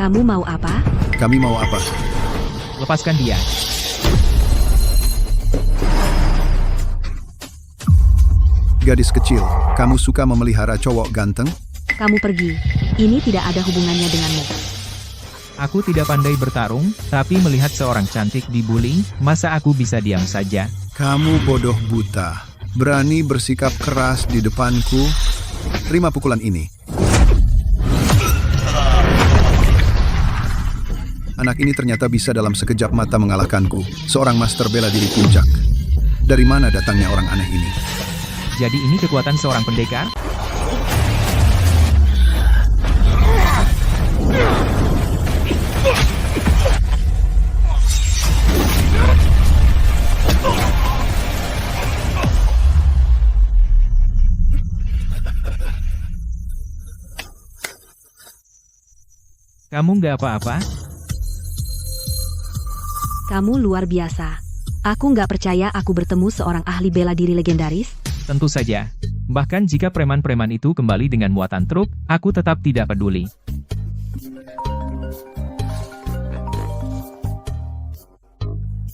Kamu mau apa? Kami mau apa? Lepaskan dia. Gadis kecil, kamu suka memelihara cowok ganteng? Kamu pergi. Ini tidak ada hubungannya denganmu. Aku tidak pandai bertarung, tapi melihat seorang cantik dibully, masa aku bisa diam saja? Kamu bodoh buta. Berani bersikap keras di depanku? Terima pukulan ini. Anak ini ternyata bisa dalam sekejap mata mengalahkanku. Seorang master bela diri puncak. Dari mana datangnya orang aneh ini? Jadi ini kekuatan seorang pendekar? Kamu nggak apa-apa? Kamu luar biasa. Aku nggak percaya aku bertemu seorang ahli bela diri legendaris. Tentu saja. Bahkan jika preman-preman itu kembali dengan muatan truk, aku tetap tidak peduli.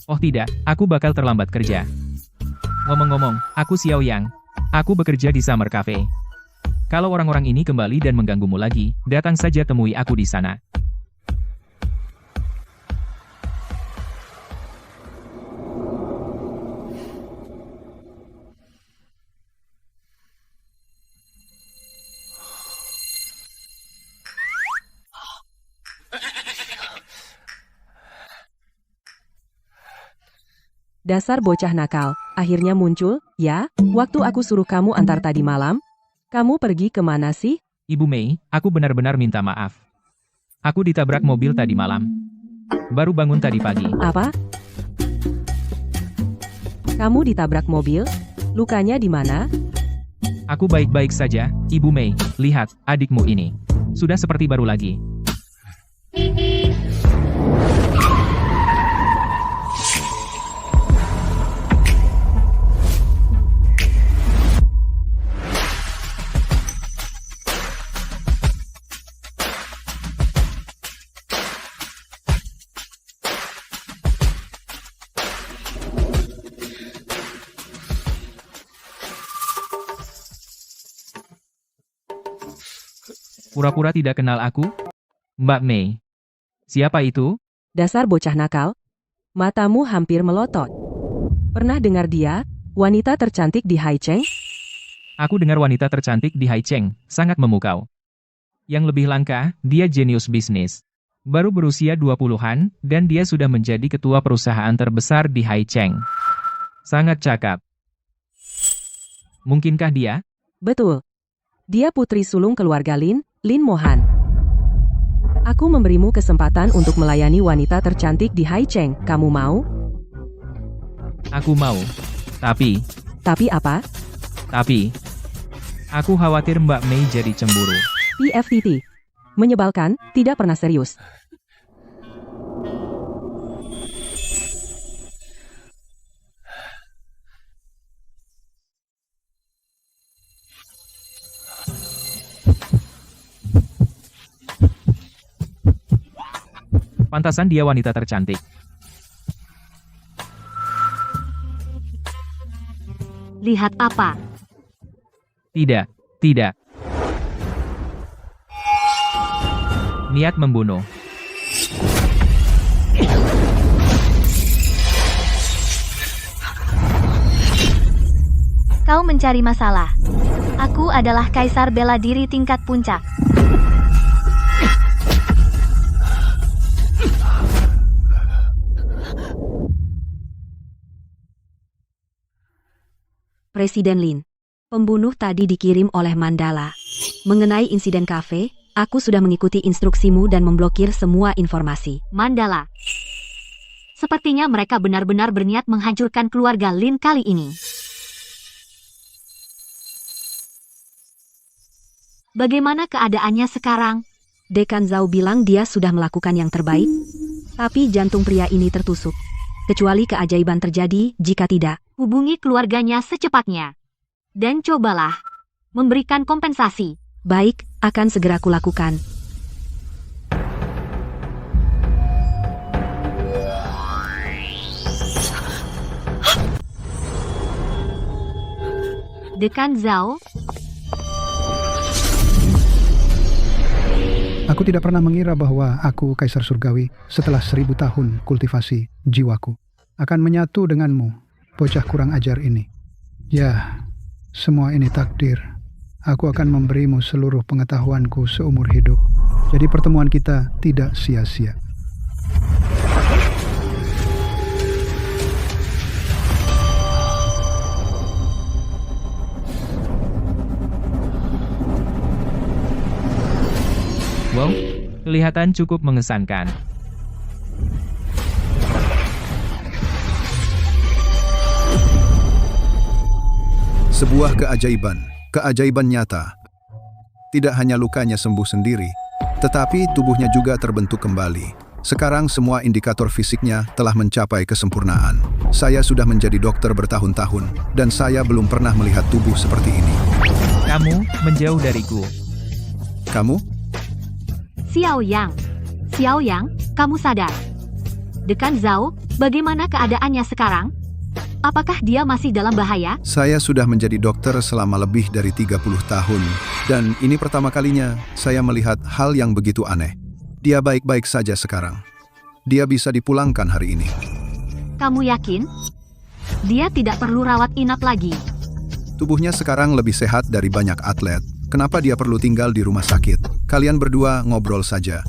Oh tidak, aku bakal terlambat kerja. Ngomong-ngomong, aku Xiao Yang. Aku bekerja di Summer Cafe. Kalau orang-orang ini kembali dan mengganggumu lagi, datang saja temui aku di sana. Dasar bocah nakal, akhirnya muncul, ya? Waktu aku suruh kamu antar tadi malam, kamu pergi kemana sih? Ibu Mei, aku benar-benar minta maaf. Aku ditabrak mobil tadi malam. Baru bangun tadi pagi. Apa? Kamu ditabrak mobil? Lukanya di mana? Aku baik-baik saja, Ibu Mei. Lihat, adikmu ini. Sudah seperti baru lagi. Pura-pura tidak kenal aku? Mbak Mei. Siapa itu? Dasar bocah nakal. Matamu hampir melotot. Pernah dengar dia? Wanita tercantik di Haicheng? Aku dengar wanita tercantik di Haicheng, sangat memukau. Yang lebih langka, dia jenius bisnis. Baru berusia 20-an, dan dia sudah menjadi ketua perusahaan terbesar di Haicheng. Sangat cakap. Mungkinkah dia? Betul. Dia putri sulung keluarga Lin Mohan. Aku memberimu kesempatan untuk melayani wanita tercantik di Haicheng. Kamu mau? Aku mau. Tapi Apa? aku khawatir Mbak Mei jadi cemburu. PFTT. Menyebalkan, tidak pernah serius. Pantasan dia wanita tercantik. Lihat apa? Tidak. Niat membunuh. Kau mencari masalah. Aku adalah kaisar bela diri tingkat puncak. Presiden Lin. Pembunuh tadi dikirim oleh Mandala. Mengenai insiden kafe, aku sudah mengikuti instruksimu dan memblokir semua informasi. Mandala. Sepertinya mereka benar-benar berniat menghancurkan keluarga Lin kali ini. Bagaimana keadaannya sekarang? Dekan Zhao bilang dia sudah melakukan yang terbaik, tapi jantung pria ini tertusuk. Kecuali keajaiban terjadi, jika tidak, Hubungi keluarganya secepatnya. Dan cobalah memberikan kompensasi. baik, akan segera kulakukan. Dekan Zhao, Aku tidak pernah mengira bahwa aku, Kaisar Surgawi, setelah 1000 tahun kultivasi jiwaku, akan menyatu denganmu, bocah kurang ajar ini. Ya, semua ini takdir. Aku akan memberimu seluruh pengetahuanku seumur hidup. Jadi pertemuan kita tidak sia-sia. Wow, kelihatan cukup mengesankan. Sebuah keajaiban nyata. Tidak hanya lukanya sembuh sendiri, tetapi tubuhnya juga terbentuk kembali. Sekarang semua indikator fisiknya telah mencapai kesempurnaan. Saya sudah menjadi dokter bertahun-tahun, dan saya belum pernah melihat tubuh seperti ini. Kamu menjauh dariku. Kamu? Xiao Yang, kamu sadar? Dekan Zhao, bagaimana keadaannya sekarang? Apakah dia masih dalam bahaya? Saya sudah menjadi dokter selama lebih dari 30 tahun, dan ini pertama kalinya saya melihat hal yang begitu aneh. Dia baik-baik saja sekarang. Dia bisa dipulangkan hari ini. Kamu yakin? Dia tidak perlu rawat inap lagi. Tubuhnya sekarang lebih sehat dari banyak atlet. Kenapa dia perlu tinggal di rumah sakit? Kalian berdua ngobrol saja.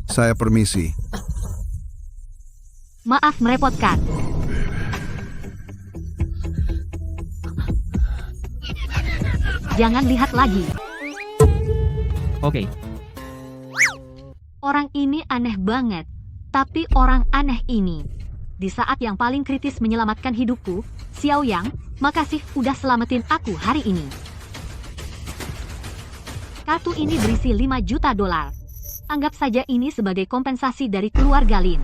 Saya permisi. Maaf merepotkan. Jangan lihat lagi. Oke, Orang ini aneh banget. Tapi orang aneh ini, di saat yang paling kritis menyelamatkan hidupku, Xiao Yang, makasih udah selamatin aku hari ini. Kartu ini berisi 5 juta dolar. Anggap saja ini sebagai kompensasi dari keluarga Lin.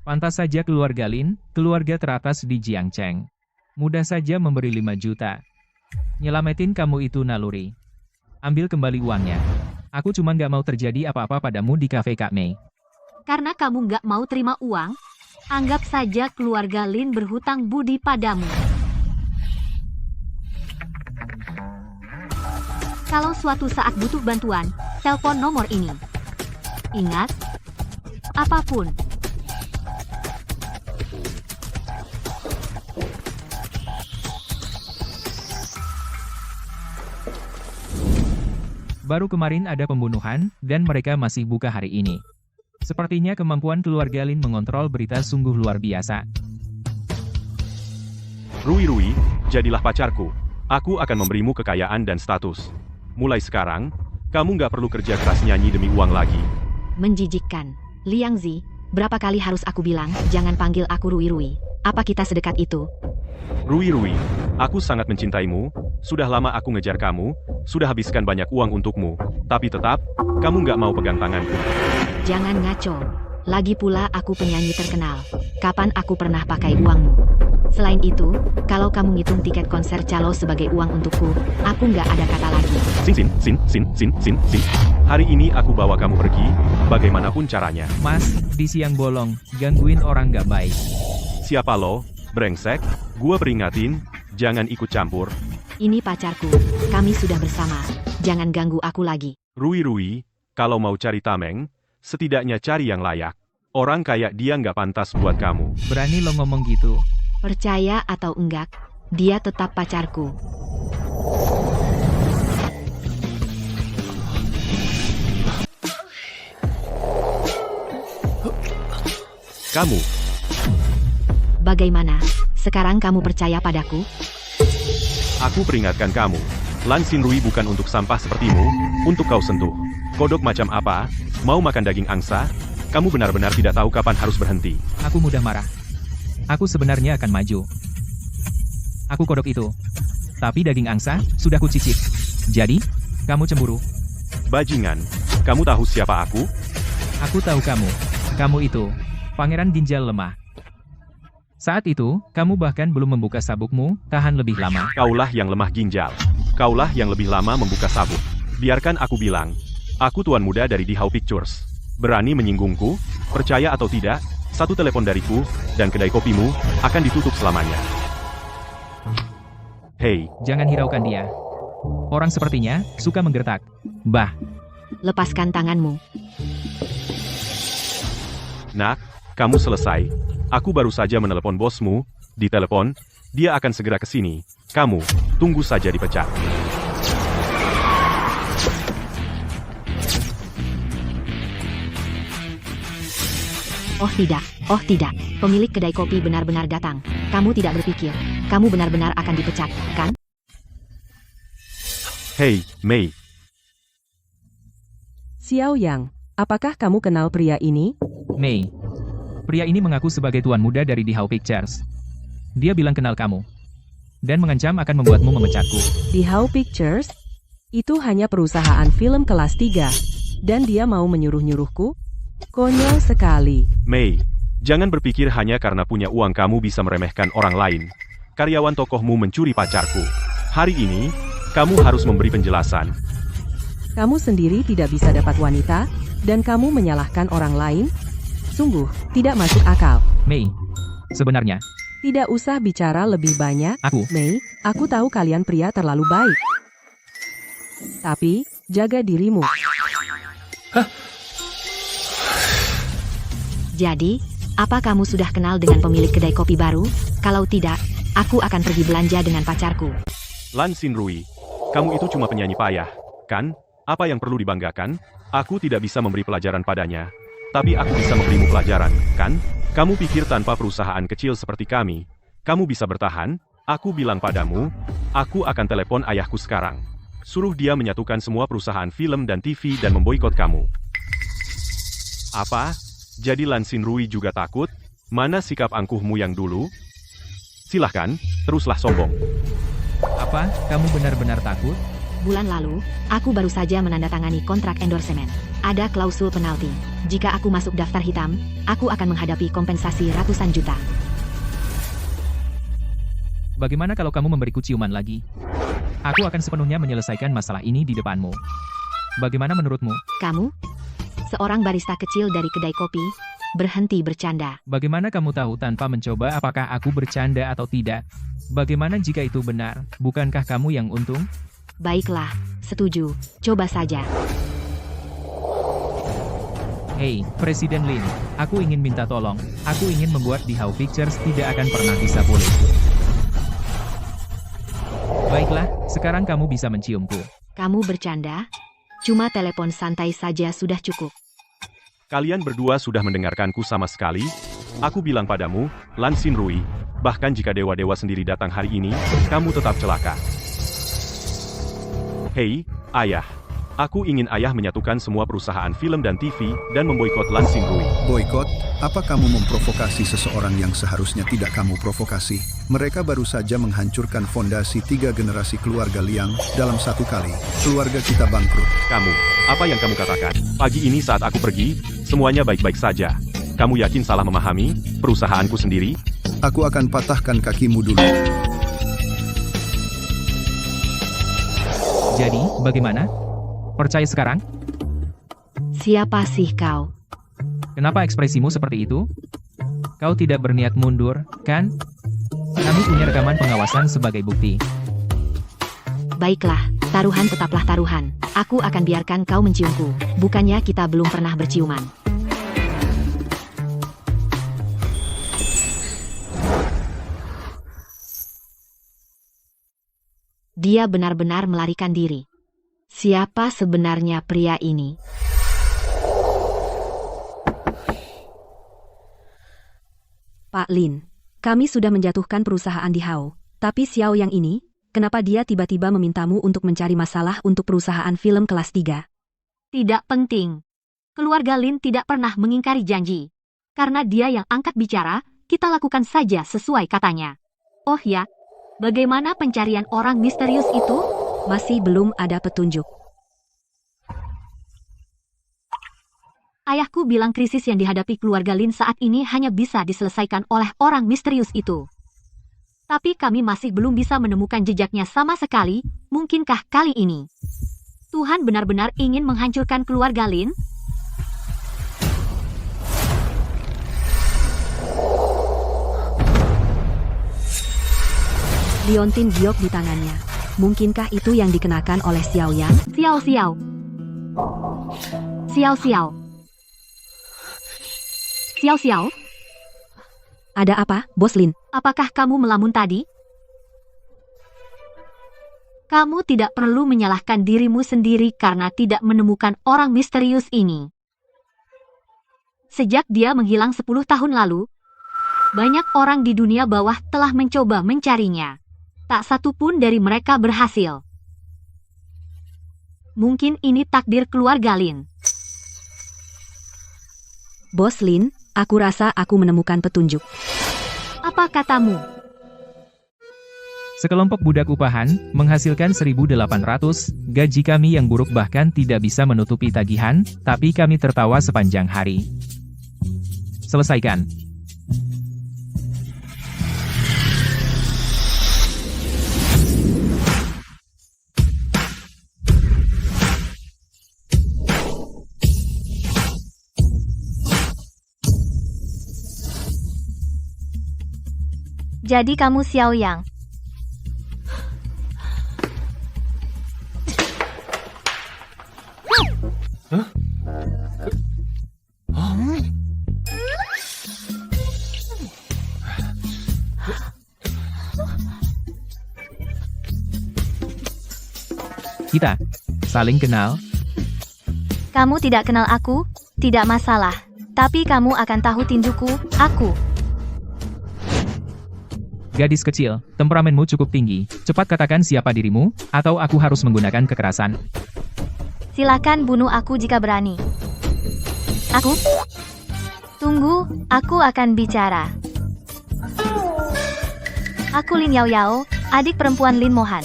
pantas saja keluarga Lin, keluarga teratas di Jiangcheng. Mudah saja memberi 5 juta. Nyelamatin kamu itu naluri. Ambil kembali uangnya. Aku cuma nggak mau terjadi apa-apa padamu di kafe Kak Mei. Karena kamu nggak mau terima uang, anggap saja keluarga Lin berhutang budi padamu. Kalau suatu saat butuh bantuan, telepon nomor ini. Ingat, apapun. Baru kemarin ada pembunuhan, dan mereka masih buka hari ini. Sepertinya kemampuan keluarga Lin mengontrol berita sungguh luar biasa. Rui, jadilah pacarku. Aku akan memberimu kekayaan dan status. Mulai sekarang, kamu nggak perlu kerja keras nyanyi demi uang lagi. Menjijikkan. Liang Zi, berapa kali harus aku bilang, jangan panggil aku Rui. Apa kita sedekat itu? Rui, aku sangat mencintaimu. Sudah lama aku ngejar kamu, sudah habiskan banyak uang untukmu. Tapi tetap, kamu nggak mau pegang tanganku. Jangan ngaco. Lagi pula aku penyanyi terkenal. Kapan aku pernah pakai uangmu? Selain itu, kalau kamu ngitung tiket konser calo sebagai uang untukku, aku nggak ada kata lagi. Sin. Hari ini aku bawa kamu pergi, bagaimanapun caranya. Mas, di siang bolong, gangguin orang nggak baik. Siapa lo? Brengsek, gua peringatin, jangan ikut campur. Ini pacarku, kami sudah bersama. Jangan ganggu aku lagi. Rui, kalau mau cari tameng, setidaknya cari yang layak. Orang kayak dia nggak pantas buat kamu. Berani lo ngomong gitu? Percaya atau enggak, dia tetap pacarku. Kamu, Bagaimana? Sekarang kamu percaya padaku? aku peringatkan kamu. Lan Xinrui bukan untuk sampah sepertimu, untuk kau sentuh. Kodok macam apa? Mau makan daging angsa? Kamu benar-benar tidak tahu kapan harus berhenti. Aku mudah marah. Aku sebenarnya akan maju. Aku kodok itu. Tapi daging angsa, sudah kucicip. Jadi, kamu cemburu? Bajingan, kamu tahu siapa aku? Aku tahu kamu. Kamu itu, pangeran ginjal lemah. Saat itu, kamu bahkan belum membuka sabukmu, tahan lebih lama. Kaulah yang lemah ginjal. Kaulah yang lebih lama membuka sabuk. Biarkan aku bilang. Aku tuan muda dari Dihao Pictures. Berani menyinggungku? Percaya atau tidak, satu telepon dariku, dan kedai kopimu, akan ditutup selamanya. Hei, Jangan hiraukan dia. Orang sepertinya suka menggertak. Bah, Lepaskan tanganmu. nak, kamu selesai. Aku baru saja menelepon bosmu. Di telepon, dia akan segera ke sini. Kamu, tunggu saja dipecat. Oh tidak, pemilik kedai kopi benar-benar datang. Kamu tidak berpikir, kamu benar-benar akan dipecat, kan? Hei, Mei. Xiao Yang, apakah kamu kenal pria ini? Mei. Pria ini mengaku sebagai tuan muda dari The How Pictures. Dia bilang kenal kamu. Dan mengancam akan membuatmu memecatku. Di How Pictures? Itu hanya perusahaan film kelas 3. Dan dia mau menyuruh-nyuruhku? Konyol sekali. Mei, jangan berpikir hanya karena punya uang kamu bisa meremehkan orang lain. Karyawan tokohmu mencuri pacarku. Hari ini, kamu harus memberi penjelasan. Kamu sendiri tidak bisa dapat wanita, dan kamu menyalahkan orang lain? Sungguh, tidak masuk akal. Mei. Sebenarnya, Tidak usah bicara lebih banyak, aku. Mei, aku tahu kalian pria terlalu baik. Tapi, jaga dirimu. Jadi, apa kamu sudah kenal dengan pemilik kedai kopi baru? Kalau tidak, aku akan pergi belanja dengan pacarku. Lan Xinrui, kamu itu cuma penyanyi payah, kan? Apa yang perlu dibanggakan? Aku tidak bisa memberi pelajaran padanya. Tapi aku bisa memberimu pelajaran, kan? Kamu pikir tanpa perusahaan kecil seperti kami, kamu bisa bertahan? Aku bilang padamu, aku akan telepon ayahku sekarang. Suruh dia menyatukan semua perusahaan film dan TV dan memboikot kamu. Apa? Jadi Lan Xinrui juga takut? Mana sikap angkuhmu yang dulu? Silahkan, teruslah sombong. Apa, kamu benar-benar takut? Bulan lalu, aku baru saja menandatangani kontrak endorsement. Ada klausul penalti. Jika aku masuk daftar hitam, aku akan menghadapi kompensasi ratusan juta. Bagaimana kalau kamu memberiku ciuman lagi? Aku akan sepenuhnya menyelesaikan masalah ini di depanmu. Bagaimana menurutmu? Kamu? Seorang barista kecil dari kedai kopi, berhenti bercanda. Bagaimana kamu tahu tanpa mencoba apakah aku bercanda atau tidak? Bagaimana jika itu benar? Bukankah kamu yang untung? Baiklah, setuju. Coba saja. Hei, Presiden Lin, aku ingin minta tolong. Aku ingin membuat The How Pictures tidak akan pernah bisa pulih. Baiklah, sekarang kamu bisa menciumku. Kamu bercanda? Cuma telepon santai saja sudah cukup. Kalian berdua sudah mendengarkanku sama sekali? Aku bilang padamu, Lan Xinrui, bahkan jika dewa-dewa sendiri datang hari ini, kamu tetap celaka. Hei, ayah. Aku ingin ayah menyatukan semua perusahaan film dan TV dan memboikot Lan Xinrui. Boykot? Apa kamu memprovokasi seseorang yang seharusnya tidak kamu provokasi? Mereka baru saja menghancurkan fondasi 3 generasi keluarga Liang dalam satu kali. Keluarga kita bangkrut. Kamu, apa yang kamu katakan? Pagi ini saat aku pergi, semuanya baik-baik saja. Kamu yakin salah memahami perusahaanku sendiri? Aku akan patahkan kakimu dulu. Jadi, bagaimana? Percaya sekarang? Siapa sih kau? Kenapa ekspresimu seperti itu? Kau tidak berniat mundur, kan? Kami punya rekaman pengawasan sebagai bukti. Baiklah, taruhan tetaplah taruhan. Aku akan biarkan kau menciumku. Bukannya kita belum pernah berciuman. Dia benar-benar melarikan diri. Siapa sebenarnya pria ini? Pak Lin, kami sudah menjatuhkan perusahaan di How. Tapi Xiao Yang ini, kenapa dia tiba-tiba memintamu untuk mencari masalah untuk perusahaan film kelas 3? Tidak penting. Keluarga Lin tidak pernah mengingkari janji. Karena dia yang angkat bicara, kita lakukan saja sesuai katanya. Oh ya, bagaimana pencarian orang misterius itu? Masih belum ada petunjuk. Ayahku bilang krisis yang dihadapi keluarga Lin saat ini hanya bisa diselesaikan oleh orang misterius itu. Tapi kami masih belum bisa menemukan jejaknya sama sekali. Mungkinkah kali ini Tuhan benar-benar ingin menghancurkan keluarga Lin? liontin giok di tangannya. Mungkinkah itu yang dikenakan oleh Xiao Yang? Xiao Xiao. Xiao Xiao. Xiao Xiao, Ada apa, Bos Lin? apakah kamu melamun tadi? Kamu tidak perlu menyalahkan dirimu sendiri karena tidak menemukan orang misterius ini. Sejak dia menghilang 10 tahun lalu, banyak orang di dunia bawah telah mencoba mencarinya. Tak satu pun dari mereka berhasil. Mungkin ini takdir keluarga Lin. Bos Lin, aku rasa aku menemukan petunjuk. Apa katamu? Sekelompok budak upahan menghasilkan 1.800, gaji kami yang buruk bahkan tidak bisa menutupi tagihan, tapi kami tertawa sepanjang hari. Selesaikan. Jadi kamu Xiao Yang. Kita saling kenal. Kamu tidak kenal aku, tidak masalah. Tapi kamu akan tahu tinjuku, aku. Gadis kecil, temperamenmu cukup tinggi. Cepat katakan siapa dirimu, atau aku harus menggunakan kekerasan. Silakan bunuh aku jika berani. Aku? Tunggu, aku akan bicara. Aku Lin Yao Yao, adik perempuan Lin Mohan.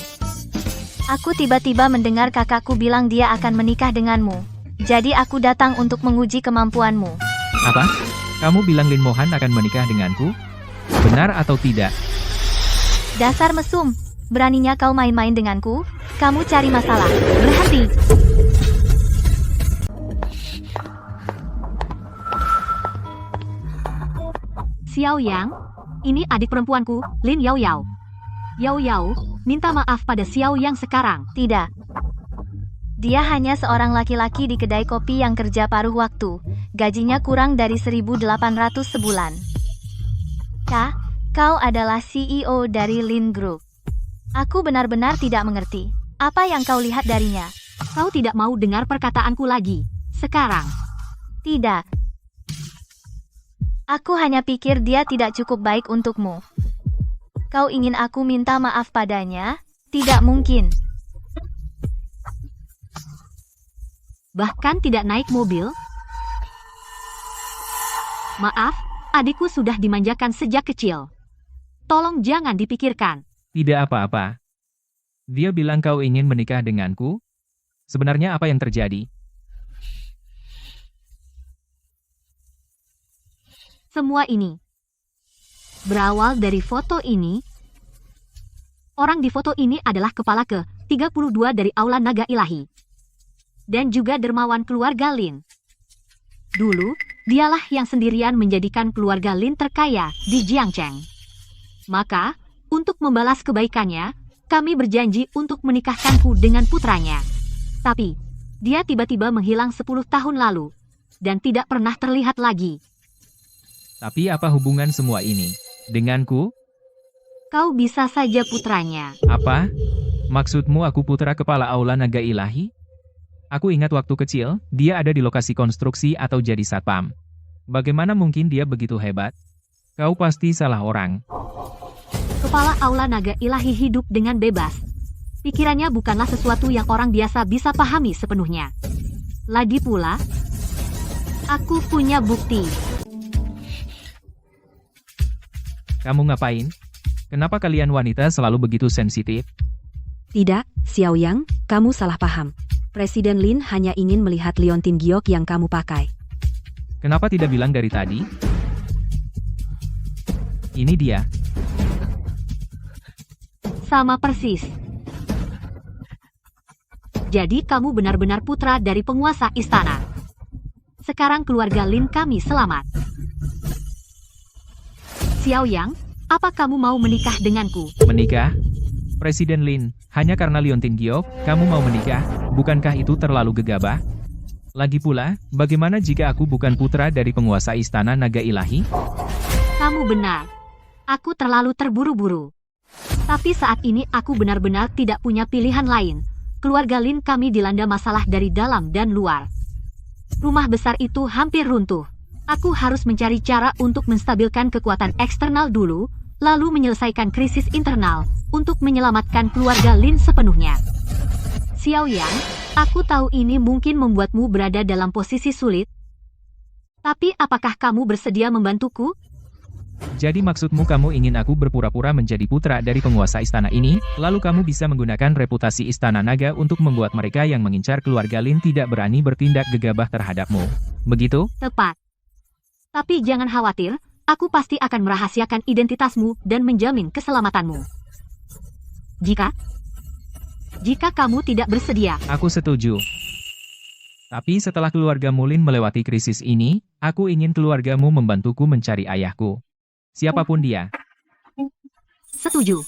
Aku tiba-tiba mendengar kakakku bilang dia akan menikah denganmu. Jadi aku datang untuk menguji kemampuanmu. Apa? Kamu bilang Lin Mohan akan menikah denganku? Benar atau tidak? Dasar mesum, beraninya kau main-main denganku? Kamu cari masalah. Berhenti. Xiao Yang, ini adik perempuanku, Lin Yao Yao. Yao Yao, minta maaf pada Xiao Yang sekarang. Tidak. Dia hanya seorang laki-laki di kedai kopi yang kerja paruh waktu. Gajinya kurang dari 1.800 sebulan. Kah, kau adalah CEO dari Lin Group. Aku benar-benar tidak mengerti. Apa yang kau lihat darinya? Kau tidak mau dengar perkataanku lagi. Sekarang. Tidak. Aku hanya pikir dia tidak cukup baik untukmu. Kau ingin aku minta maaf padanya? Tidak mungkin. Bahkan tidak naik mobil? Maaf, adikku sudah dimanjakan sejak kecil. Tolong jangan dipikirkan. Tidak apa-apa. Dia bilang kau ingin menikah denganku? Sebenarnya apa yang terjadi? Semua ini berawal dari foto ini. Orang di foto ini adalah kepala ke-32 dari Aula Naga Ilahi. Dan juga dermawan keluarga Lin. Dulu, dialah yang sendirian menjadikan keluarga Lin terkaya di Jiangcheng. Maka, untuk membalas kebaikannya, kami berjanji untuk menikahkanku dengan putranya. Tapi, dia tiba-tiba menghilang 10 tahun lalu. Dan tidak pernah terlihat lagi. Tapi apa hubungan semua ini denganku? Kau bisa saja putranya. Apa? Maksudmu aku putra kepala Aula Naga Ilahi? Aku ingat waktu kecil, dia ada di lokasi konstruksi atau jadi satpam. Bagaimana mungkin dia begitu hebat? Kau pasti salah orang. Kepala Aula Naga Ilahi hidup dengan bebas. Pikirannya bukanlah sesuatu yang orang biasa bisa pahami sepenuhnya. Lagi pula, aku punya bukti. Kamu ngapain? Kenapa kalian wanita selalu begitu sensitif? Tidak, Xiao Yang, kamu salah paham. Presiden Lin hanya ingin melihat liontin giok yang kamu pakai. Kenapa tidak bilang dari tadi? Ini dia. Sama persis. Jadi kamu benar-benar putra dari penguasa istana. Sekarang keluarga Lin kami selamat. Xiao Yang, apa kamu mau menikah denganku? Menikah? Presiden Lin, hanya karena Liontin Giok, kamu mau menikah, bukankah itu terlalu gegabah? Lagi pula, bagaimana jika aku bukan putra dari penguasa Istana Naga Ilahi? Kamu benar. Aku terlalu terburu-buru. Tapi saat ini aku benar-benar tidak punya pilihan lain. Keluarga Lin kami dilanda masalah dari dalam dan luar. Rumah besar itu hampir runtuh. Aku harus mencari cara untuk menstabilkan kekuatan eksternal dulu, lalu menyelesaikan krisis internal, untuk menyelamatkan keluarga Lin sepenuhnya. Xiao Yang, aku tahu ini mungkin membuatmu berada dalam posisi sulit. Tapi apakah kamu bersedia membantuku? Jadi maksudmu kamu ingin aku berpura-pura menjadi putra dari penguasa istana ini, lalu kamu bisa menggunakan reputasi Istana Naga untuk membuat mereka yang mengincar keluarga Lin tidak berani bertindak gegabah terhadapmu. Begitu? Tepat. Tapi jangan khawatir, aku pasti akan merahasiakan identitasmu dan menjamin keselamatanmu. Jika kamu tidak bersedia. Aku setuju. Tapi setelah keluarga Mulin melewati krisis ini, aku ingin keluargamu membantuku mencari ayahku. Siapapun dia. Setuju.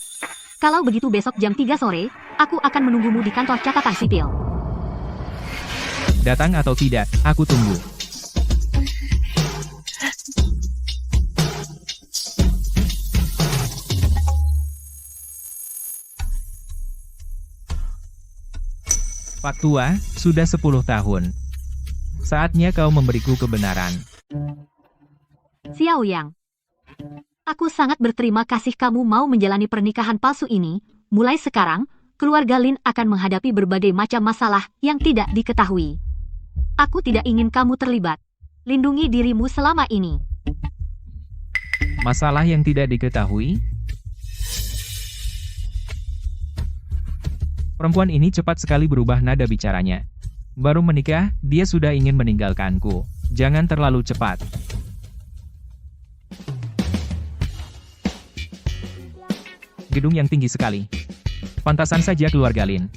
Kalau begitu besok jam 3 sore, aku akan menunggumu di kantor catatan sipil. Datang atau tidak, aku tunggu. Pak Tua, sudah 10 tahun. Saatnya kau memberiku kebenaran. Xiao Yang. Aku sangat berterima kasih kamu mau menjalani pernikahan palsu ini. Mulai sekarang, keluarga Lin akan menghadapi berbagai macam masalah yang tidak diketahui. Aku tidak ingin kamu terlibat. Lindungi dirimu selama ini. Masalah yang tidak diketahui? Perempuan ini cepat sekali berubah nada bicaranya. Baru menikah, dia sudah ingin meninggalkanku. Jangan terlalu cepat. Gedung yang tinggi sekali. Pantasan saja keluarga Lin.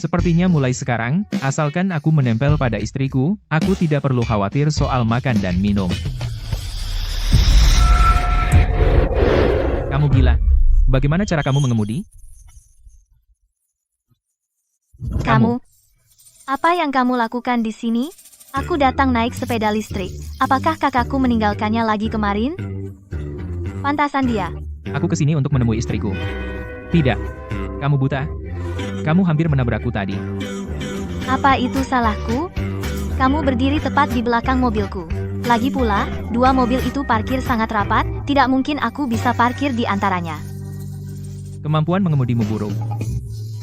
Sepertinya mulai sekarang, asalkan aku menempel pada istriku, aku tidak perlu khawatir soal makan dan minum. Kamu gila. Bagaimana cara kamu mengemudi? Kamu? Apa yang kamu lakukan di sini? Aku datang naik sepeda listrik. Apakah kakakku meninggalkannya lagi kemarin? Pantasan dia. Aku kesini untuk menemui istriku. Tidak. Kamu buta. Kamu hampir menabrakku tadi. Apa itu salahku? Kamu berdiri tepat di belakang mobilku. Lagi pula, dua mobil itu parkir sangat rapat, tidak mungkin aku bisa parkir di antaranya. Kemampuan mengemudimu buruk.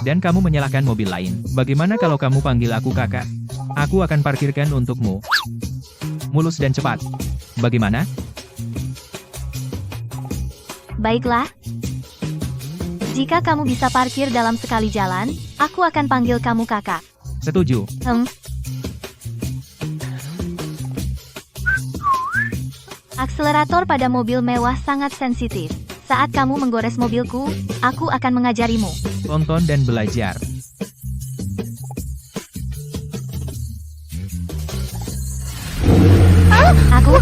Dan kamu menyalahkan mobil lain. Bagaimana kalau kamu panggil aku kakak? Aku akan parkirkan untukmu. Mulus dan cepat. Bagaimana? Baiklah. Jika kamu bisa parkir dalam sekali jalan, aku akan panggil kamu kakak. Setuju. Akselerator pada mobil mewah sangat sensitif. Saat kamu menggores mobilku, aku akan mengajarimu. Tonton dan belajar. Aku?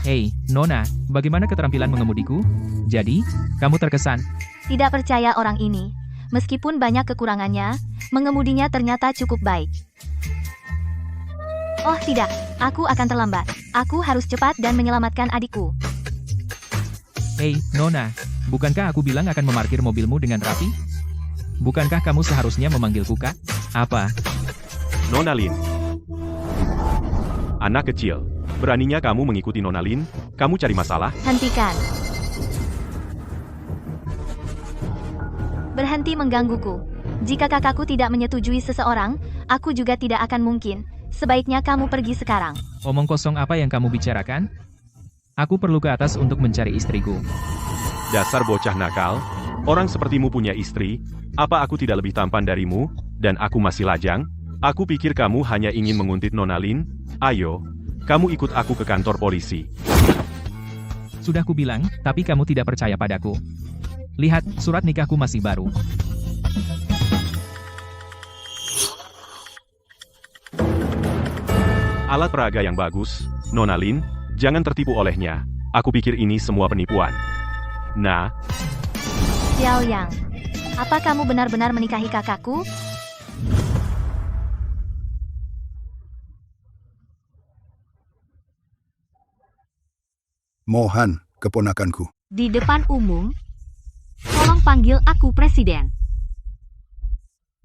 Hei, Nona, bagaimana keterampilan mengemudiku? Jadi, kamu terkesan? Tidak percaya orang ini. Meskipun banyak kekurangannya, mengemudinya ternyata cukup baik. Oh tidak, aku akan terlambat. Aku harus cepat dan menyelamatkan adikku. Hei, Nona, bukankah aku bilang akan memarkir mobilmu dengan rapi? Bukankah kamu seharusnya memanggilku Kak? Apa? Nona Lin. Anak kecil. Beraninya kamu mengikuti Nona Lin? Kamu cari masalah? Hentikan. Berhenti menggangguku. Jika kakakku tidak menyetujui seseorang, aku juga tidak akan mungkin. Sebaiknya kamu pergi sekarang. Omong kosong apa yang kamu bicarakan? Aku perlu ke atas untuk mencari istriku. Dasar bocah nakal. Orang sepertimu punya istri. Apa aku tidak lebih tampan darimu? Dan aku masih lajang? Aku pikir kamu hanya ingin menguntit Nona Lin. Ayo, kamu ikut aku ke kantor polisi. Sudah kubilang, tapi kamu tidak percaya padaku. Lihat, surat nikahku masih baru. Alat peraga yang bagus, Nona Lin, jangan tertipu olehnya. Aku pikir ini semua penipuan. Nah, Xiao Yang, apa kamu benar-benar menikahi kakakku? Mohan, keponakanku. Di depan umum, tolong panggil aku presiden.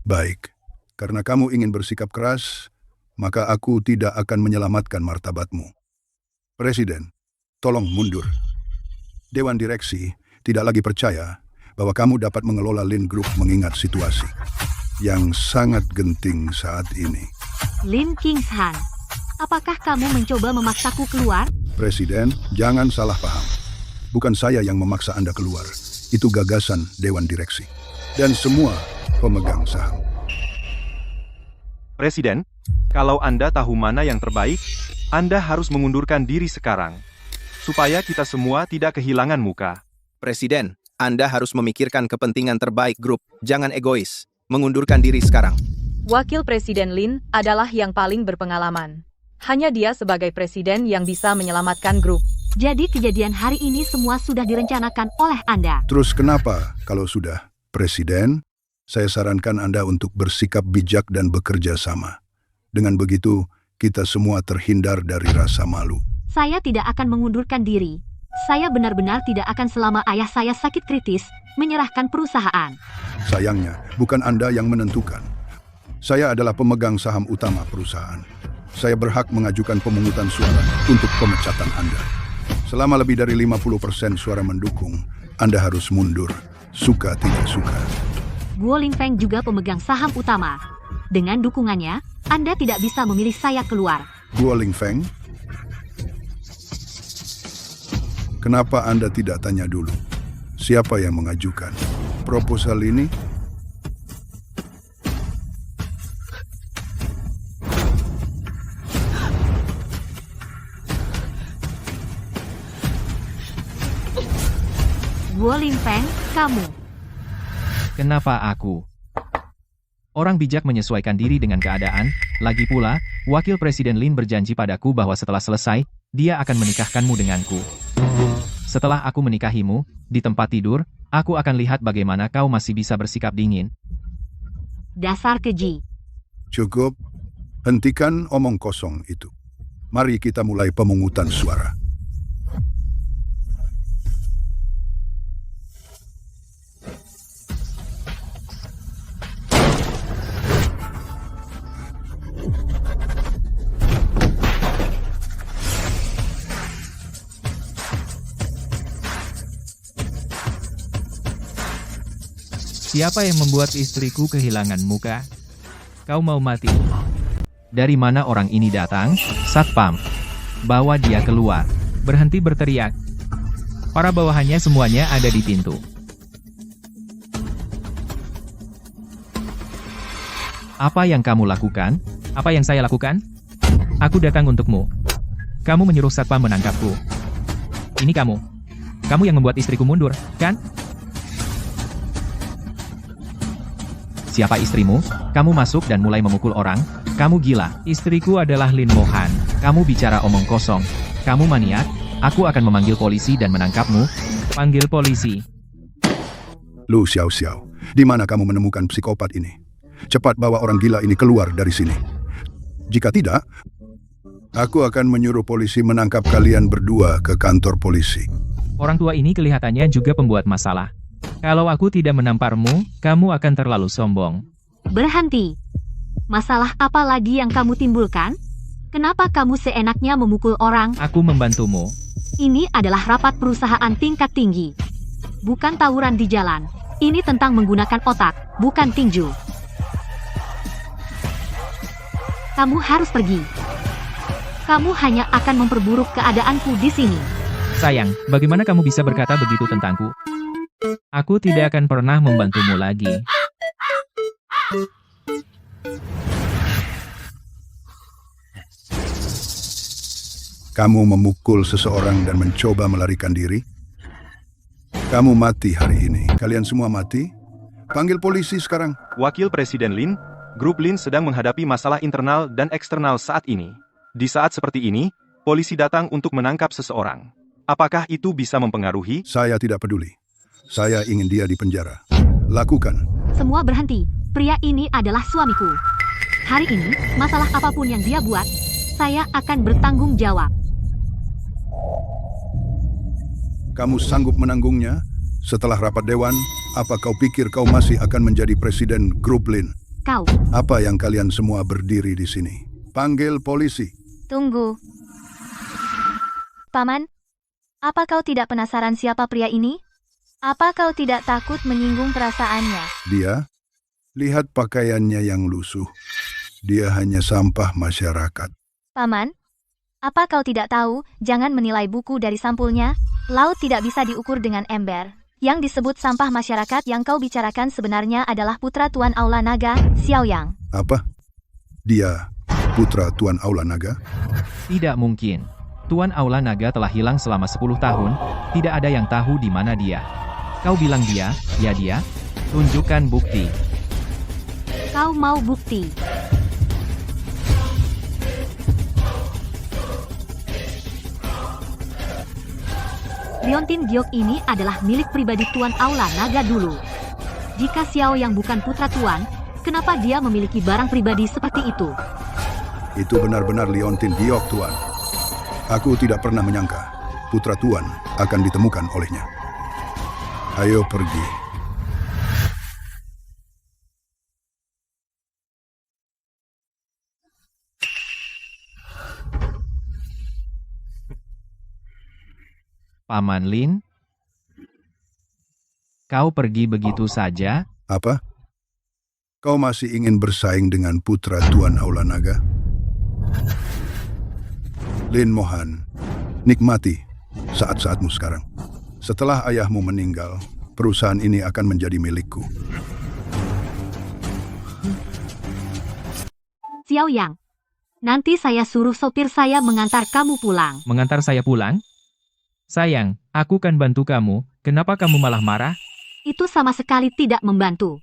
Baik, karena kamu ingin bersikap keras, maka aku tidak akan menyelamatkan martabatmu. Presiden, tolong mundur. Dewan Direksi tidak lagi percaya bahwa kamu dapat mengelola Lin Group mengingat situasi yang sangat genting saat ini. Lin Kingshan, apakah kamu mencoba memaksaku keluar? Presiden, jangan salah paham. Bukan saya yang memaksa Anda keluar. Itu gagasan Dewan Direksi. Dan semua pemegang saham. Presiden, kalau Anda tahu mana yang terbaik, Anda harus mengundurkan diri sekarang. Supaya kita semua tidak kehilangan muka. Presiden, Anda harus memikirkan kepentingan terbaik grup. Jangan egois. Mengundurkan diri sekarang. Wakil Presiden Lin adalah yang paling berpengalaman. Hanya dia sebagai presiden yang bisa menyelamatkan grup. Jadi kejadian hari ini semua sudah direncanakan oleh Anda. Terus kenapa kalau sudah Presiden, saya sarankan Anda untuk bersikap bijak dan bekerja sama. Dengan begitu, kita semua terhindar dari rasa malu. Saya tidak akan mengundurkan diri. Saya benar-benar tidak akan selama ayah saya sakit kritis, menyerahkan perusahaan. Sayangnya, bukan Anda yang menentukan. Saya adalah pemegang saham utama perusahaan. Saya berhak mengajukan pemungutan suara untuk pemecatan Anda. Selama lebih dari 50% suara mendukung, Anda harus mundur, suka tidak suka. Guo Lingfeng juga pemegang saham utama. Dengan dukungannya, Anda tidak bisa memilih saya keluar. Guo Lingfeng? Kenapa Anda tidak tanya dulu? Siapa yang mengajukan proposal ini? Guo Lingfeng, kamu. Kenapa aku? Orang bijak menyesuaikan diri dengan keadaan. Lagi pula, Wakil Presiden Lin berjanji padaku bahwa setelah selesai, dia akan menikahkanmu denganku. Setelah aku menikahimu, di tempat tidur, aku akan lihat bagaimana kau masih bisa bersikap dingin. Dasar keji. Cukup, hentikan omong kosong itu. Mari kita mulai pemungutan suara. Siapa yang membuat istriku kehilangan muka? Kau mau mati? Dari mana orang ini datang? Satpam. Bawa dia keluar. Berhenti berteriak. Para bawahannya semuanya ada di pintu. Apa yang kamu lakukan? Apa yang saya lakukan? Aku datang untukmu. Kamu menyuruh Satpam menangkapku. Ini kamu. Kamu yang membuat istriku mundur, kan? Siapa istrimu? Kamu masuk dan mulai memukul orang? Kamu gila. Istriku adalah Lin Mohan. Kamu bicara omong kosong. Kamu maniak? Aku akan memanggil polisi dan menangkapmu. Panggil polisi. Lu Xiao Xiao, di mana kamu menemukan psikopat ini? Cepat bawa orang gila ini keluar dari sini. Jika tidak, aku akan menyuruh polisi menangkap kalian berdua ke kantor polisi. Orang tua ini kelihatannya juga pembuat masalah. Kalau aku tidak menamparmu, kamu akan terlalu sombong. Berhenti. Masalah apa lagi yang kamu timbulkan? Kenapa kamu seenaknya memukul orang? Aku membantumu. Ini adalah rapat perusahaan tingkat tinggi. Bukan tawuran di jalan. Ini tentang menggunakan otak, bukan tinju. Kamu harus pergi. Kamu hanya akan memperburuk keadaanku di sini. Sayang, bagaimana kamu bisa berkata begitu tentangku? Aku tidak akan pernah membantumu lagi. Kamu memukul seseorang dan mencoba melarikan diri? Kamu mati hari ini. Kalian semua mati? Panggil polisi sekarang. Wakil Presiden Lin, Grup Lin sedang menghadapi masalah internal dan eksternal saat ini. Di saat seperti ini, polisi datang untuk menangkap seseorang. Apakah itu bisa mempengaruhi? Saya tidak peduli. Saya ingin dia di penjara. Lakukan. Semua berhenti. Pria ini adalah suamiku. Hari ini, masalah apapun yang dia buat, saya akan bertanggung jawab. Kamu sanggup menanggungnya? Setelah rapat dewan, apa kau pikir kau masih akan menjadi presiden Grup Lin? Kau, Apa yang kalian semua berdiri di sini? Panggil polisi. Tunggu. Paman, apa kau tidak penasaran siapa pria ini? Apa kau tidak takut menyinggung perasaannya? Dia? Lihat pakaiannya yang lusuh. Dia hanya sampah masyarakat. Paman, apa kau tidak tahu, jangan menilai buku dari sampulnya? Laut tidak bisa diukur dengan ember. Yang disebut sampah masyarakat yang kau bicarakan sebenarnya adalah putra Tuan Aula Naga, Xiao Yang. Apa? Dia putra Tuan Aula Naga? Tidak mungkin. Tuan Aula Naga telah hilang selama 10 tahun, tidak ada yang tahu di mana dia. Kau bilang dia, ya dia? Tunjukkan bukti. kau mau bukti? Liontin Giok ini adalah milik pribadi Tuan Aula Naga dulu. Jika Xiao yang bukan putra Tuan, kenapa dia memiliki barang pribadi seperti itu? Itu benar-benar Liontin Giok, Tuan. Aku tidak pernah menyangka putra Tuan akan ditemukan olehnya. Ayo pergi. Paman Lin? Kau pergi begitu saja? Apa? Kau masih ingin bersaing dengan putra Tuan Aula Naga? Lin Mohan, nikmati saat-saatmu sekarang. Setelah ayahmu meninggal, perusahaan ini akan menjadi milikku. Xiao Yang, nanti saya suruh sopir saya mengantar kamu pulang. Mengantar saya pulang? Sayang, aku kan bantu kamu, kenapa kamu malah marah? Itu sama sekali tidak membantu.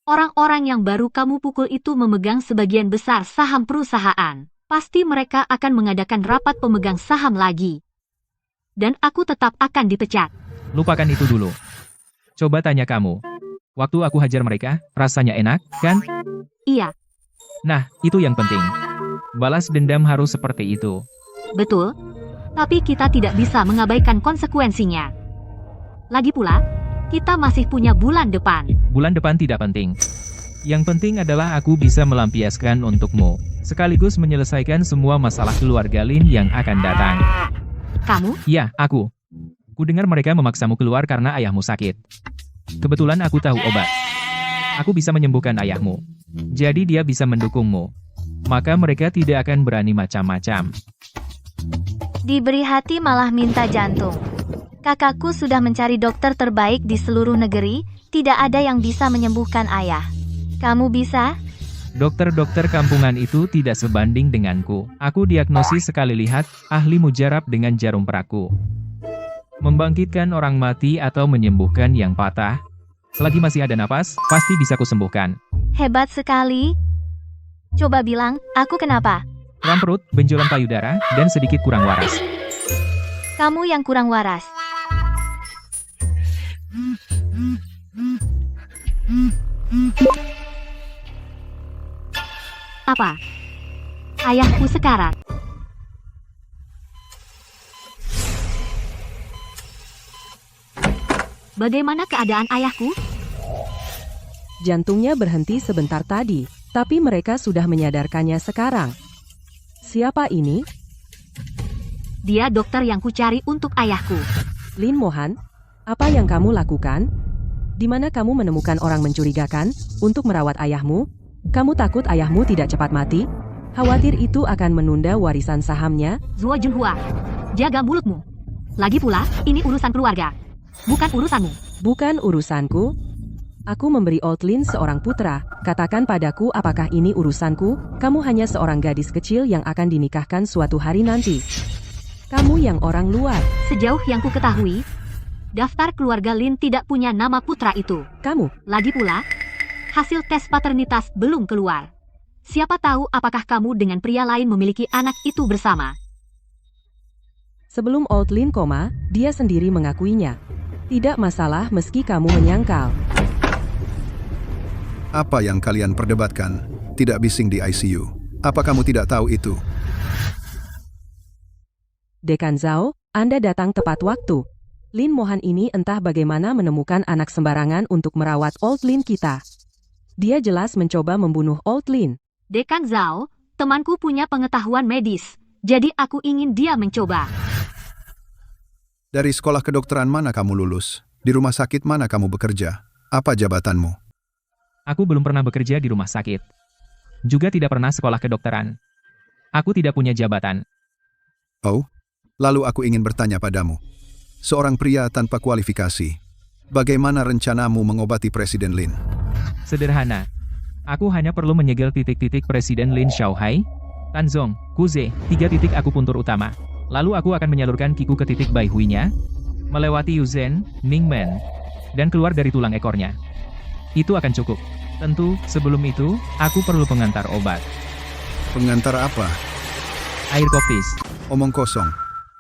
Orang-orang yang baru kamu pukul itu memegang sebagian besar saham perusahaan. Pasti mereka akan mengadakan rapat pemegang saham lagi. Dan aku tetap akan dipecat. Lupakan itu dulu. Coba tanya kamu. Waktu aku hajar mereka, rasanya enak, kan? Iya, Nah, itu yang penting. Balas dendam harus seperti itu. betul. Tapi kita tidak bisa mengabaikan konsekuensinya. Lagi pula, kita masih punya bulan depan. Bulan depan tidak penting. Yang penting adalah aku bisa melampiaskan untukmu, sekaligus menyelesaikan semua masalah keluarga Lin yang akan datang. Kamu? Ya, aku. Kudengar mereka memaksamu keluar karena ayahmu sakit. Kebetulan aku tahu obat. Aku bisa menyembuhkan ayahmu. Jadi dia bisa mendukungmu. Maka mereka tidak akan berani macam-macam. Diberi hati malah minta jantung. Kakakku sudah mencari dokter terbaik di seluruh negeri, tidak ada yang bisa menyembuhkan ayah. Kamu bisa? Dokter-dokter kampungan itu tidak sebanding denganku. Aku diagnosis sekali lihat, ahli mujarab dengan jarum peraku. Membangkitkan orang mati atau menyembuhkan yang patah. Selagi masih ada napas, pasti bisa kusembuhkan. Hebat sekali. Coba bilang, aku kenapa? Kram perut, benjolan payudara, dan sedikit kurang waras. Kamu yang kurang waras. Apa? Ayahku sekarat. Bagaimana keadaan ayahku? Jantungnya berhenti sebentar tadi, tapi mereka sudah menyadarkannya sekarang. Siapa ini? Dia dokter yang kucari untuk ayahku. Lin Mohan, apa yang kamu lakukan? Di mana kamu menemukan orang mencurigakan untuk merawat ayahmu? Kamu takut ayahmu tidak cepat mati? Khawatir itu akan menunda warisan sahamnya? Zuo Junhua, jaga mulutmu. Lagi pula, ini urusan keluarga. Bukan urusanmu. Bukan urusanku. Aku memberi Old Lin seorang putra. Katakan padaku apakah ini urusanku? Kamu hanya seorang gadis kecil yang akan dinikahkan suatu hari nanti. Kamu yang orang luar. Sejauh yang ku ketahui, daftar keluarga Lin tidak punya nama putra itu. Kamu. Lagi pula, hasil tes paternitas belum keluar. Siapa tahu apakah kamu dengan pria lain memiliki anak itu bersama. Sebelum Old Lin koma, dia sendiri mengakuinya. Tidak masalah meski kamu menyangkal. Apa yang kalian perdebatkan? Tidak bising di ICU. Apa kamu tidak tahu itu? Dekan Zhao, Anda datang tepat waktu. Lin Mohan ini entah bagaimana menemukan anak sembarangan untuk merawat Old Lin kita. Dia jelas mencoba membunuh Old Lin. Dekan Zhao, temanku punya pengetahuan medis, jadi aku ingin dia mencoba. Dari sekolah kedokteran mana kamu lulus? Di rumah sakit mana kamu bekerja? Apa jabatanmu? Aku belum pernah bekerja di rumah sakit. Juga tidak pernah sekolah kedokteran. Aku tidak punya jabatan. Oh, lalu aku ingin bertanya padamu. Seorang pria tanpa kualifikasi, bagaimana rencanamu mengobati Presiden Lin? Sederhana. Aku hanya perlu menyegel titik-titik Presiden Lin Xiaohai, Tanzong, Kuze, 3 titik akupuntur utama. Lalu aku akan menyalurkan kiku ke titik Bai Hui-nya, melewati Yuzhen, Ningmen, dan keluar dari tulang ekornya. Itu akan cukup. Tentu, sebelum itu, aku perlu pengantar obat. Pengantar apa? Air koptis. Omong kosong.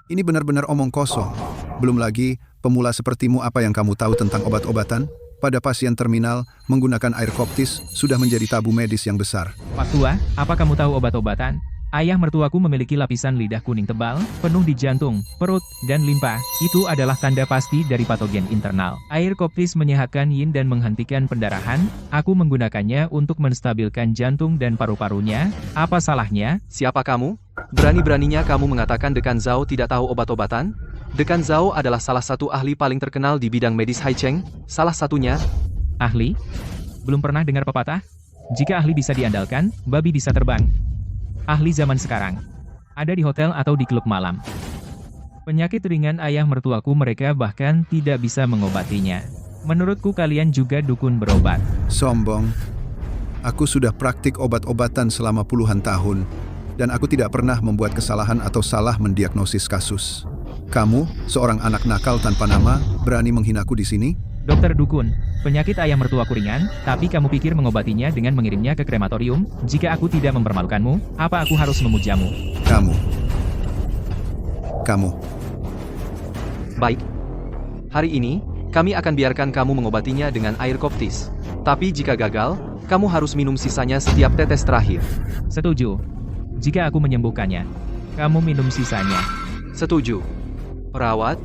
Ini benar-benar omong kosong. Belum lagi, pemula sepertimu apa yang kamu tahu tentang obat-obatan? Pada pasien terminal, menggunakan air koptis sudah menjadi tabu medis yang besar. Pak Tua, apa kamu tahu obat-obatan? Ayah mertuaku memiliki lapisan lidah kuning tebal, penuh di jantung, perut, dan limpa. Itu adalah tanda pasti dari patogen internal. Air koptis menyehatkan yin dan menghentikan pendarahan. Aku menggunakannya untuk menstabilkan jantung dan paru-parunya. Apa salahnya? Siapa kamu? Berani-beraninya kamu mengatakan Dekan Zhao tidak tahu obat-obatan? Dekan Zhao adalah salah satu ahli paling terkenal di bidang medis Haicheng. Salah satunya. Ahli? Belum pernah dengar pepatah? Jika ahli bisa diandalkan, babi bisa terbang. Ahli zaman sekarang. Ada di hotel atau di klub malam. Penyakit ringan ayah mertuaku mereka bahkan tidak bisa mengobatinya. Menurutku kalian juga dukun berobat. Sombong. Aku sudah praktik obat-obatan selama puluhan tahun, dan aku tidak pernah membuat kesalahan atau salah mendiagnosis kasus. Kamu, seorang anak nakal tanpa nama, berani menghinaku di sini? Dokter Dukun, penyakit ayah mertuaku ringan, tapi kamu pikir mengobatinya dengan mengirimnya ke krematorium? Jika aku tidak mempermalukanmu, apa aku harus memujamu? Kamu. Baik. Hari ini, kami akan biarkan kamu mengobatinya dengan air koptis. Tapi jika gagal, kamu harus minum sisanya setiap tetes terakhir. Setuju. Jika aku menyembuhkannya, kamu minum sisanya. Setuju. Perawat,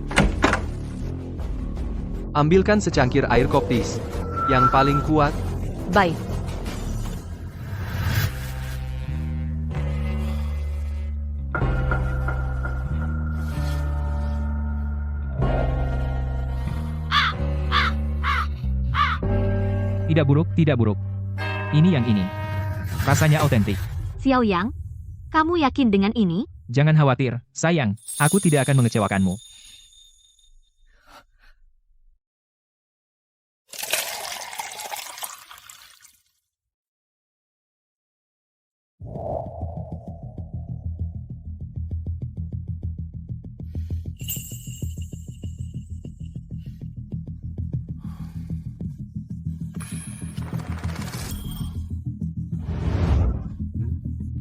ambilkan secangkir air koptis yang paling kuat. Baik. Tidak buruk, tidak buruk. Ini yang ini. Rasanya autentik. Xiao Yang, kamu yakin dengan ini? Jangan khawatir, sayang. Aku tidak akan mengecewakanmu.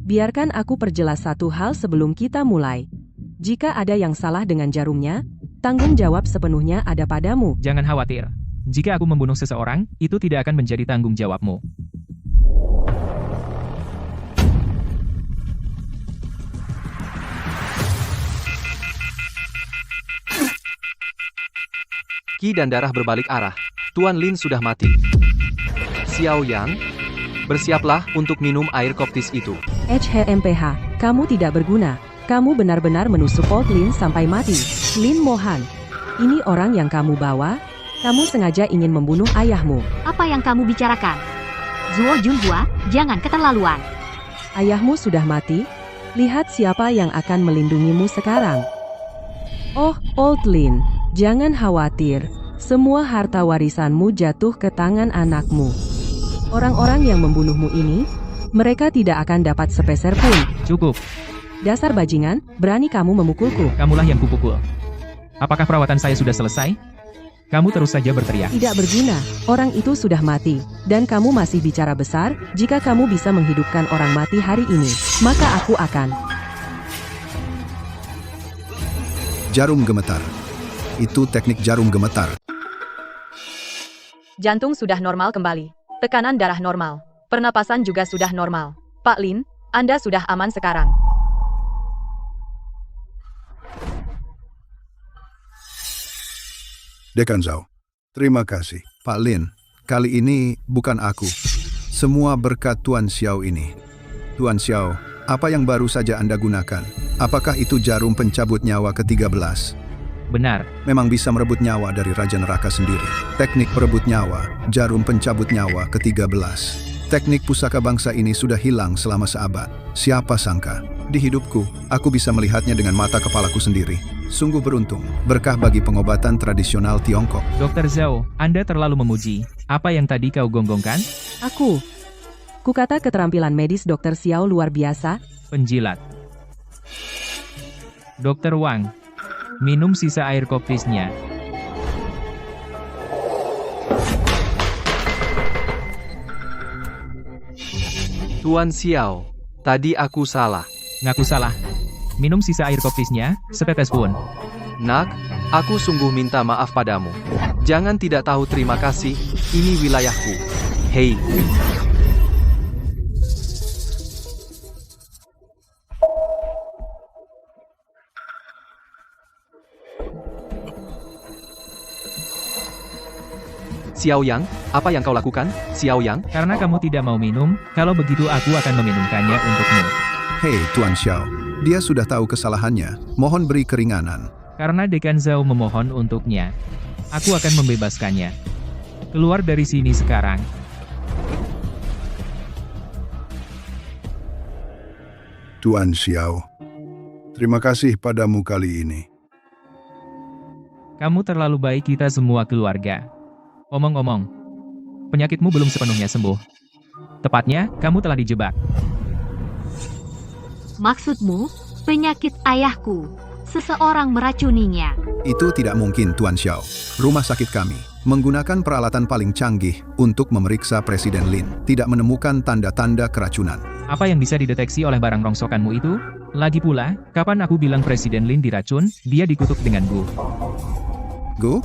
Biarkan aku perjelas satu hal sebelum kita mulai. Jika ada yang salah dengan jarumnya, tanggung jawab sepenuhnya ada padamu. Jangan khawatir. Jika aku membunuh seseorang, itu tidak akan menjadi tanggung jawabmu. Ki dan darah berbalik arah. Tuan Lin sudah mati. Xiao Yang, bersiaplah untuk minum air koptis itu. HMPH, kamu tidak berguna. Kamu benar-benar menusuk Old Lin sampai mati. Lin Mohan, ini orang yang kamu bawa? Kamu sengaja ingin membunuh ayahmu. Apa yang kamu bicarakan? Zuo Junhua, jangan keterlaluan. Ayahmu sudah mati? Lihat siapa yang akan melindungimu sekarang. Oh, Old Lin, jangan khawatir. Semua harta warisanmu jatuh ke tangan anakmu. Orang-orang yang membunuhmu ini, mereka tidak akan dapat sepeser pun. Cukup. Dasar bajingan, berani kamu memukulku. Kamulah yang kupukul. Apakah perawatan saya sudah selesai? Kamu terus saja berteriak. Tidak berguna, orang itu sudah mati. Dan kamu masih bicara besar, jika kamu bisa menghidupkan orang mati hari ini, maka aku akan. Jarum gemetar. Itu teknik jarum gemetar. Jantung sudah normal kembali. Tekanan darah normal. Pernapasan juga sudah normal. Pak Lin, Anda sudah aman sekarang. Dekan Zhao. Terima kasih. Pak Lin, kali ini bukan aku. Semua berkat Tuan Xiao ini. Tuan Xiao, apa yang baru saja Anda gunakan? Apakah itu jarum pencabut nyawa ke-13? Benar. Memang bisa merebut nyawa dari Raja Neraka sendiri. Teknik perebut nyawa, jarum pencabut nyawa ke-13. Teknik pusaka bangsa ini sudah hilang selama seabad. Siapa sangka, di hidupku, aku bisa melihatnya dengan mata kepalaku sendiri. Sungguh beruntung, berkah bagi pengobatan tradisional Tiongkok. Dr. Zhao, Anda terlalu memuji. Apa yang tadi kau gonggongkan? Kukata keterampilan medis Dr. Xiao luar biasa. Penjilat. Dr. Wang, minum sisa air koptisnya. Tuan Xiao, tadi aku salah. Ngaku salah. Minum sisa air koptisnya, setetes pun. Nak, aku sungguh minta maaf padamu. Jangan tidak tahu terima kasih, ini wilayahku. Hei. Xiao Yang, apa yang kau lakukan, Xiao Yang? Karena kamu tidak mau minum, kalau begitu aku akan meminumkannya untukmu. Hei, Tuan Xiao, dia sudah tahu kesalahannya. Mohon beri keringanan. Karena Dekan Zhao memohon untuknya, aku akan membebaskannya. Keluar dari sini sekarang. Tuan Xiao, terima kasih padamu kali ini. Kamu terlalu baik, kita semua keluarga. Omong-omong, penyakitmu belum sepenuhnya sembuh. Tepatnya, kamu telah dijebak. Maksudmu, penyakit ayahku. Seseorang meracuninya. Itu tidak mungkin, Tuan Xiao. Rumah sakit kami menggunakan peralatan paling canggih untuk memeriksa Presiden Lin. Tidak menemukan tanda-tanda keracunan. Apa yang bisa dideteksi oleh barang rongsokanmu itu? Lagi pula, kapan aku bilang Presiden Lin diracun, dia dikutuk dengan Gu. Gu?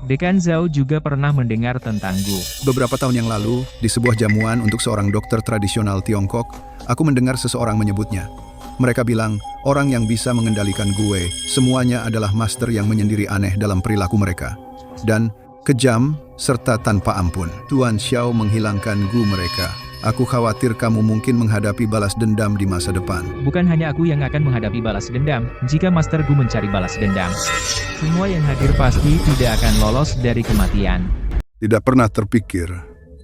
Dekan Zhao juga pernah mendengar tentang Gu. Beberapa tahun yang lalu, di sebuah jamuan untuk seorang dokter tradisional Tiongkok, aku mendengar seseorang menyebutnya. Mereka bilang, orang yang bisa mengendalikan gue, semuanya adalah master yang menyendiri aneh dalam perilaku mereka. Dan kejam, serta tanpa ampun. Tuan Xiao menghilangkan gu mereka. Aku khawatir kamu mungkin menghadapi balas dendam di masa depan. Bukan hanya aku yang akan menghadapi balas dendam, jika Master Gu mencari balas dendam. Semua yang hadir pasti tidak akan lolos dari kematian. Tidak pernah terpikir,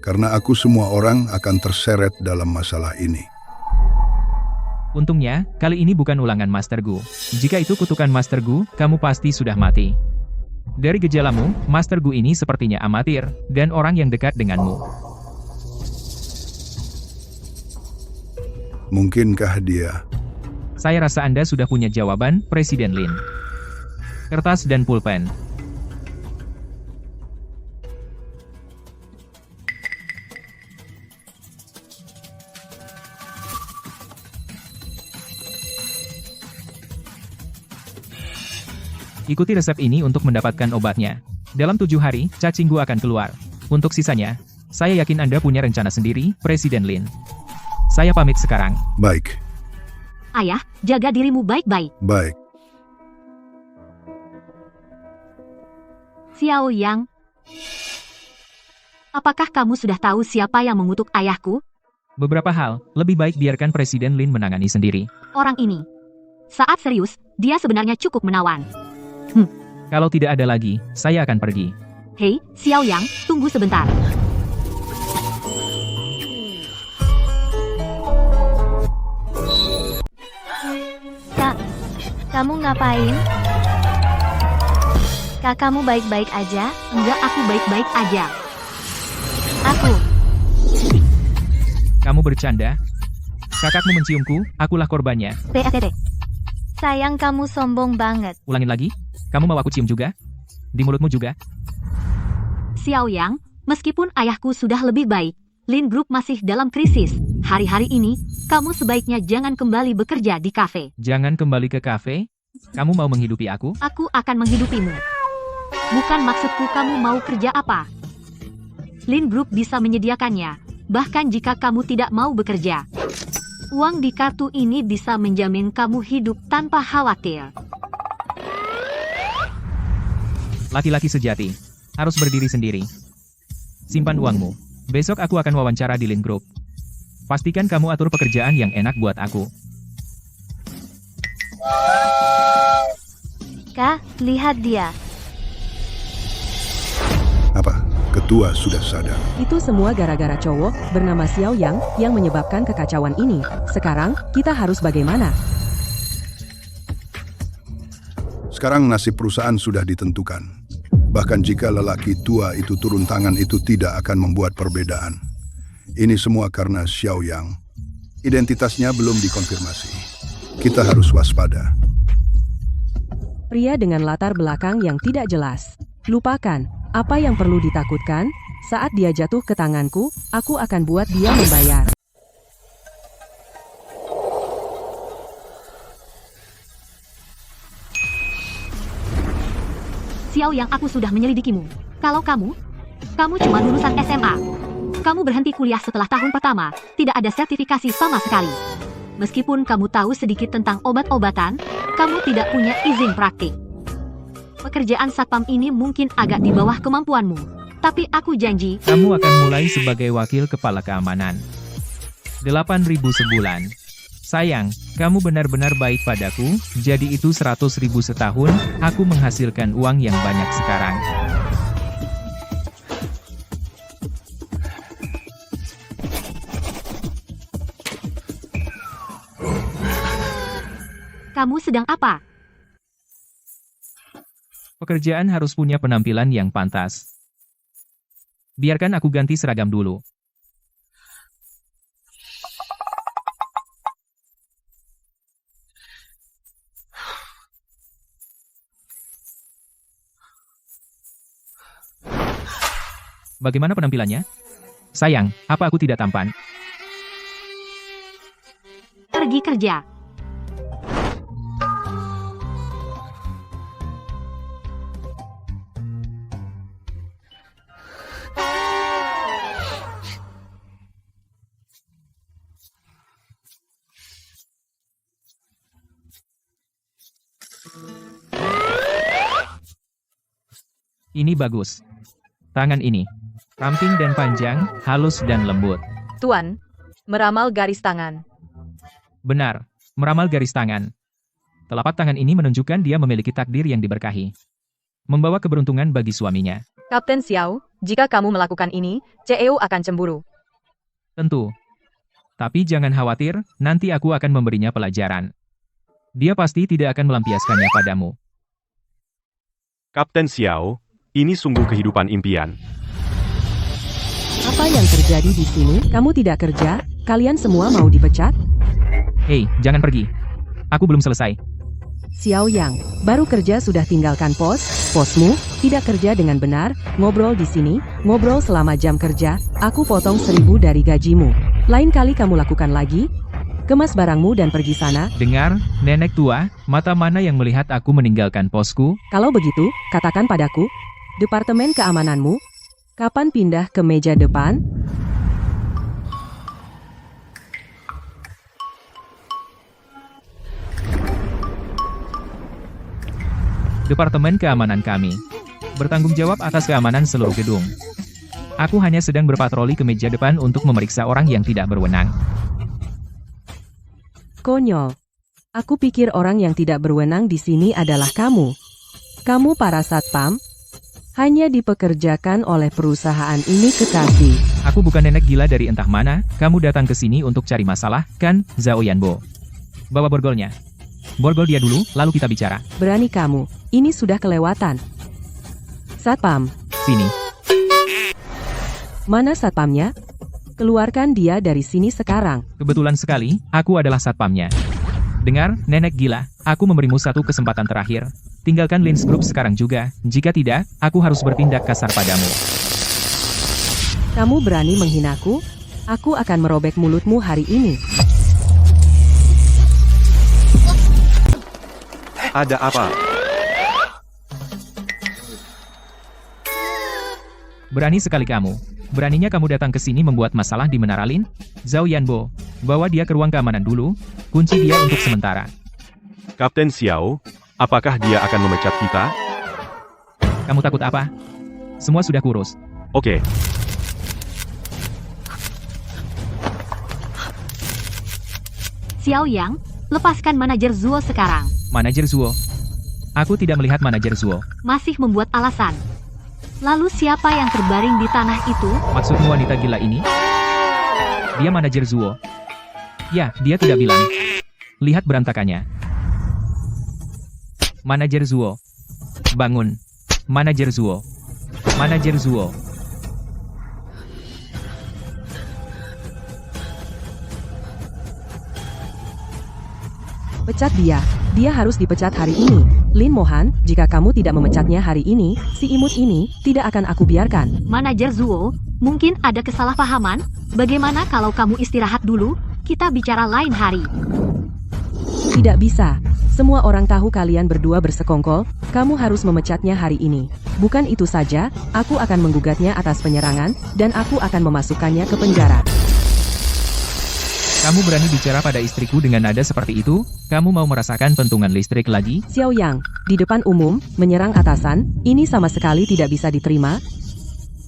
karena aku semua orang akan terseret dalam masalah ini. Untungnya, kali ini bukan ulangan Master Gu. Jika itu kutukan Master Gu, kamu pasti sudah mati. Dari gejalamu, Master Gu ini sepertinya amatir, dan orang yang dekat denganmu. Mungkinkah dia? Saya rasa Anda sudah punya jawaban, Presiden Lin. Kertas dan pulpen. Ikuti resep ini untuk mendapatkan obatnya. Dalam 7 hari, cacing Gu akan keluar. Untuk sisanya, saya yakin Anda punya rencana sendiri, Presiden Lin. Saya pamit sekarang. Baik. Ayah, jaga dirimu baik-baik. Baik. Xiao Yang, apakah kamu sudah tahu siapa yang mengutuk ayahku? Beberapa hal, lebih baik biarkan Presiden Lin menangani sendiri. Orang ini. Saat serius, dia sebenarnya cukup menawan. Kalau tidak ada lagi, saya akan pergi. Hei, Xiao Yang, tunggu sebentar. Kak, kamu ngapain? Kak, kamu baik-baik aja? Enggak, aku baik-baik aja. Aku. Kamu bercanda? Kakakmu menciumku, akulah korbannya. PSTT. Sayang kamu sombong banget. Ulangin lagi? Kamu mau aku cium juga? Di mulutmu juga? Xiao Yang, meskipun ayahku sudah lebih baik, Lin Group masih dalam krisis. Hari-hari ini, kamu sebaiknya jangan kembali bekerja di kafe. Jangan kembali ke kafe? Kamu mau menghidupi aku? Aku akan menghidupimu. Bukan maksudku kamu mau kerja apa. Lin Group bisa menyediakannya, bahkan jika kamu tidak mau bekerja. Uang di kartu ini bisa menjamin kamu hidup tanpa khawatir. Laki-laki sejati harus berdiri sendiri. Simpan uangmu. Besok aku akan wawancara di Lin Group. Pastikan kamu atur pekerjaan yang enak buat aku. Kak, lihat dia. Apa? Ketua sudah sadar. Itu semua gara-gara cowok bernama Xiao Yang yang menyebabkan kekacauan ini. Sekarang, kita harus bagaimana? Sekarang nasib perusahaan sudah ditentukan. Bahkan jika lelaki tua itu turun tangan itu tidak akan membuat perbedaan. Ini semua karena Xiao Yang. Identitasnya belum dikonfirmasi. Kita harus waspada. Pria dengan latar belakang yang tidak jelas. Lupakan, apa yang perlu ditakutkan? Saat dia jatuh ke tanganku, aku akan buat dia membayar. Xiao Yang, aku sudah menyelidikimu. Kalau kamu cuma lulusan SMA. Kamu berhenti kuliah setelah tahun pertama, tidak ada sertifikasi sama sekali. Meskipun kamu tahu sedikit tentang obat-obatan, kamu tidak punya izin praktik. Pekerjaan satpam ini mungkin agak di bawah kemampuanmu, tapi aku janji, Kamu akan mulai sebagai wakil kepala keamanan. 8.000 sebulan. Sayang, kamu benar-benar baik padaku, jadi itu 100.000 setahun, aku menghasilkan uang yang banyak sekarang. kamu sedang apa? Pekerjaan harus punya penampilan yang pantas. Biarkan aku ganti seragam dulu. Bagaimana penampilannya? Sayang, apa aku tidak tampan? Pergi kerja. Ini bagus. Tangan ini. Ramping dan panjang, halus dan lembut. Tuan, meramal garis tangan. Benar, meramal garis tangan. Telapak tangan ini menunjukkan dia memiliki takdir yang diberkahi. Membawa keberuntungan bagi suaminya. Kapten Xiao, jika kamu melakukan ini, CEO akan cemburu. Tentu. Tapi jangan khawatir, nanti aku akan memberinya pelajaran. Dia pasti tidak akan melampiaskannya padamu. Kapten Xiao, ini sungguh kehidupan impian. Apa yang terjadi di sini? Kamu tidak kerja? Kalian semua mau dipecat? Hei, jangan pergi. Aku belum selesai. Xiao Yang, baru kerja sudah tinggalkan posmu, tidak kerja dengan benar, ngobrol di sini, ngobrol selama jam kerja, aku potong 1.000 dari gajimu. Lain kali kamu lakukan lagi? Kemas barangmu dan pergi sana. Dengar, nenek tua, mata mana yang melihat aku meninggalkan posku? Kalau begitu, katakan padaku, Departemen Keamananmu, kapan pindah ke meja depan? Departemen Keamanan kami bertanggung jawab atas keamanan seluruh gedung. Aku hanya sedang berpatroli ke meja depan untuk memeriksa orang yang tidak berwenang. Konyol. Aku pikir orang yang tidak berwenang di sini adalah kamu. Kamu para satpam, hanya dipekerjakan oleh perusahaan ini kekasih. Aku bukan nenek gila dari entah mana, kamu datang ke sini untuk cari masalah, kan, Zhao Yanbo? Bawa borgolnya. Borgol dia dulu, lalu kita bicara. Berani kamu, ini sudah kelewatan. Satpam. Sini. Mana satpamnya? Keluarkan dia dari sini sekarang. Kebetulan sekali, aku adalah satpamnya. Dengar, nenek gila, aku memberimu satu kesempatan terakhir. Tinggalkan Lins Group sekarang juga, jika tidak, aku harus bertindak kasar padamu. Kamu berani menghinaku? Aku akan merobek mulutmu hari ini. Ada apa? Berani sekali kamu. Beraninya kamu datang ke sini membuat masalah di Menara Lin? Zhao Yanbo, bawa dia ke ruang keamanan dulu, kunci dia untuk sementara. Kapten Xiao, apakah dia akan memecat kita? Kamu takut apa? Semua sudah kurus. Oke. Xiao Yang, lepaskan manajer Zuo sekarang. Manajer Zuo. Aku tidak melihat manajer Zuo. Masih membuat alasan. Lalu siapa yang terbaring di tanah itu? Maksudmu wanita gila ini? Dia manajer Zuo. Ya, dia tidak bilang. Lihat berantakannya. Manajer Zuo. Bangun. Manajer Zuo. Manajer Zuo. Pecat dia. Dia harus dipecat hari ini. Lin Mohan, jika kamu tidak memecatnya hari ini, si imut ini tidak akan aku biarkan. Manajer Zuo, mungkin ada kesalahpahaman. Bagaimana kalau kamu istirahat dulu? Kita bicara lain hari. Tidak bisa. Semua orang tahu kalian berdua bersekongkol. Kamu harus memecatnya hari ini. Bukan itu saja, aku akan menggugatnya atas penyerangan, dan aku akan memasukkannya ke penjara. Kamu berani bicara pada istriku dengan nada seperti itu? Kamu mau merasakan pentungan listrik lagi? Xiao Yang, di depan umum, menyerang atasan, ini sama sekali tidak bisa diterima.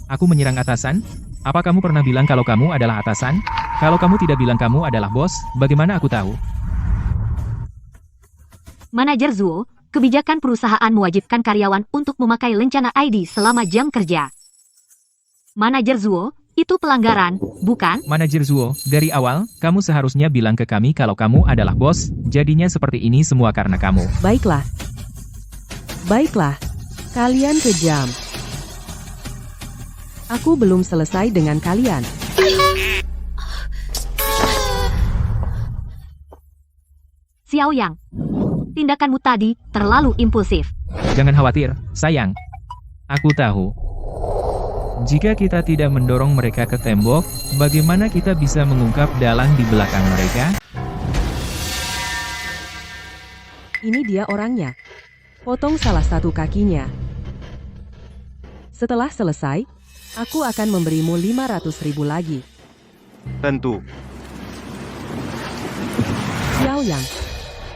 Aku menyerang atasan? Apa kamu pernah bilang kalau kamu adalah atasan? Kalau kamu tidak bilang kamu adalah bos, bagaimana aku tahu? Manajer Zuo, kebijakan perusahaan mewajibkan karyawan untuk memakai lencana ID selama jam kerja. Manajer Zuo, itu pelanggaran, bukan? Manajer Zuo, dari awal, kamu seharusnya bilang ke kami kalau kamu adalah bos, jadinya seperti ini semua karena kamu. Baiklah. Baiklah. Kalian kejam. Aku belum selesai dengan kalian. Xiao Yang, tindakanmu tadi terlalu impulsif. Jangan khawatir, sayang. Aku tahu. Jika kita tidak mendorong mereka ke tembok, bagaimana kita bisa mengungkap dalang di belakang mereka? Ini dia orangnya. Potong salah satu kakinya. Setelah selesai, aku akan memberimu 500.000 lagi. Tentu. Xiao Yang,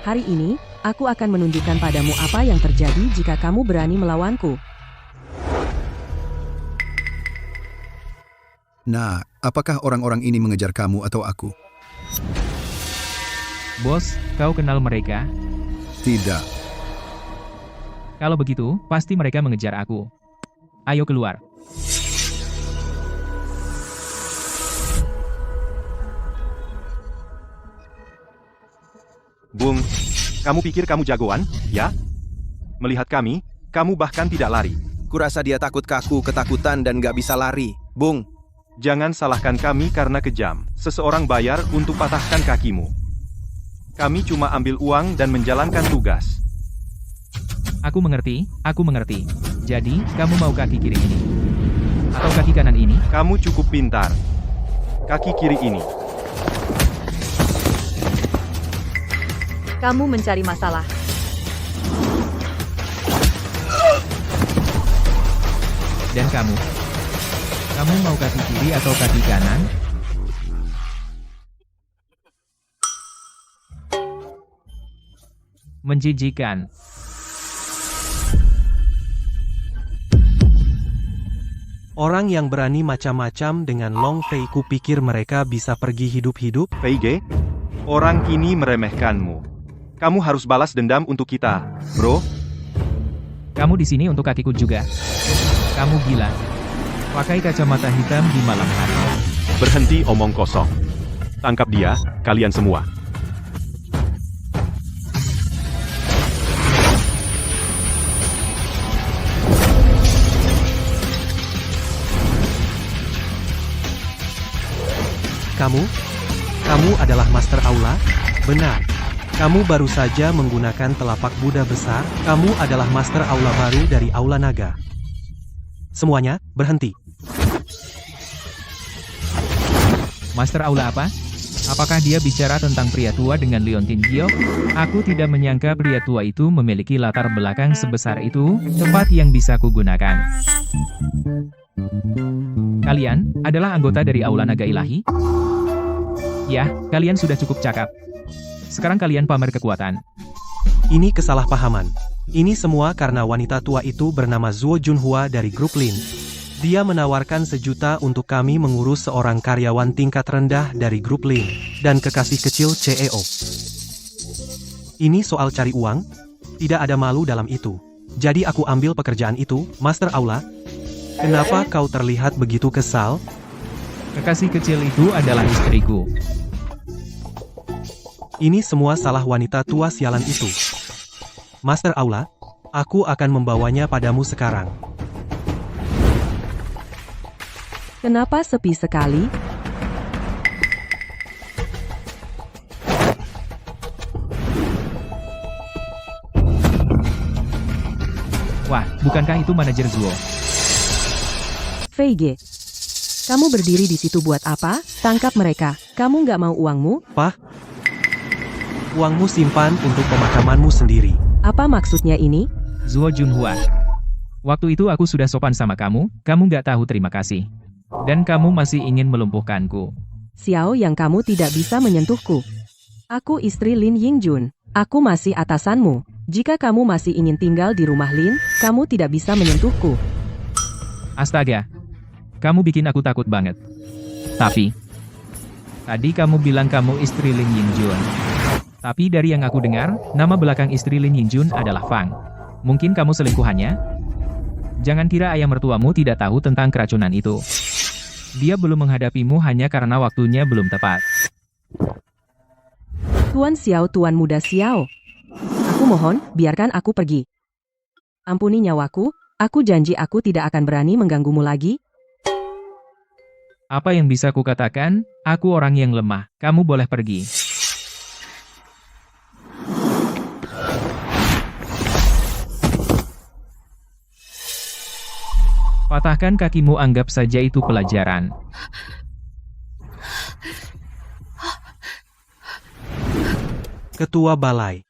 hari ini, aku akan menunjukkan padamu apa yang terjadi jika kamu berani melawanku. Nah, apakah orang-orang ini mengejar kamu atau aku? Bos, kau kenal mereka? Tidak. Kalau begitu, pasti mereka mengejar aku. Ayo keluar. Bung, kamu pikir kamu jagoan, ya? Melihat kami, kamu bahkan tidak lari. Kurasa dia takut kaku, ketakutan dan gak bisa lari. Bung. Jangan salahkan kami karena kejam. Seseorang bayar untuk patahkan kakimu. Kami cuma ambil uang dan menjalankan tugas. Aku mengerti, aku mengerti. Jadi, kamu mau kaki kiri ini? Atau kaki kanan ini? Kamu cukup pintar. Kaki kiri ini. Kamu mencari masalah. Dan kamu? Kamu mau kaki kiri atau kaki kanan? Menjijikan. Orang yang berani macam-macam dengan Long Fei, kupikir mereka bisa pergi hidup-hidup? Feige, orang ini meremehkanmu. Kamu harus balas dendam untuk kita, bro. Kamu di sini untuk kakiku juga. Kamu gila. Pakai kacamata hitam di malam hari. Berhenti omong kosong. Tangkap dia, kalian semua. Kamu adalah Master Aula? Benar. Kamu baru saja menggunakan telapak Buddha besar, kamu adalah master aula baru dari Aula Naga. Semuanya, berhenti. Master Aula apa? Apakah dia bicara tentang pria tua dengan Leontin Giok? Aku tidak menyangka pria tua itu memiliki latar belakang sebesar itu, tempat yang bisa kugunakan. Kalian adalah anggota dari Aula Naga Ilahi? Ya, kalian sudah cukup cakap. Sekarang kalian pamer kekuatan. Ini kesalahpahaman. Ini semua karena wanita tua itu bernama Zuo Junhua dari grup Lin. Dia menawarkan 1 juta untuk kami mengurus seorang karyawan tingkat rendah dari grup Lin, dan kekasih kecil CEO. Ini soal cari uang? Tidak ada malu dalam itu. Jadi aku ambil pekerjaan itu, Master Aula. Kenapa kau terlihat begitu kesal? Kekasih kecil itu adalah istriku. Ini semua salah wanita tua sialan itu. Master Aula, aku akan membawanya padamu sekarang. Kenapa sepi sekali? Wah, bukankah itu manajer Zuo? VG. Kamu berdiri di situ buat apa? Tangkap mereka. Kamu nggak mau uangmu? Uangmu simpan untuk pemakamanmu sendiri. Apa maksudnya ini? Zuo Junhua. Waktu itu aku sudah sopan sama kamu nggak tahu terima kasih. Dan kamu masih ingin melumpuhkanku. Xiao yang kamu tidak bisa menyentuhku. Aku istri Lin Yingjun. Aku masih atasanmu. Jika kamu masih ingin tinggal di rumah Lin, kamu tidak bisa menyentuhku. Astaga. Kamu bikin aku takut banget. Tapi, tadi kamu bilang kamu istri Lin Yingjun. Tapi dari yang aku dengar, nama belakang istri Lin Yingjun adalah Fang. Mungkin kamu selingkuhannya? Jangan kira ayah mertuamu tidak tahu tentang keracunan itu. Dia belum menghadapimu hanya karena waktunya belum tepat. Tuan Xiao, Tuan Muda Xiao. Aku mohon, biarkan aku pergi. Ampuni nyawaku, aku janji aku tidak akan berani mengganggumu lagi. Apa yang bisa kukatakan? Aku orang yang lemah, kamu boleh pergi. Patahkan kakimu, anggap saja itu pelajaran. Ketua Balai.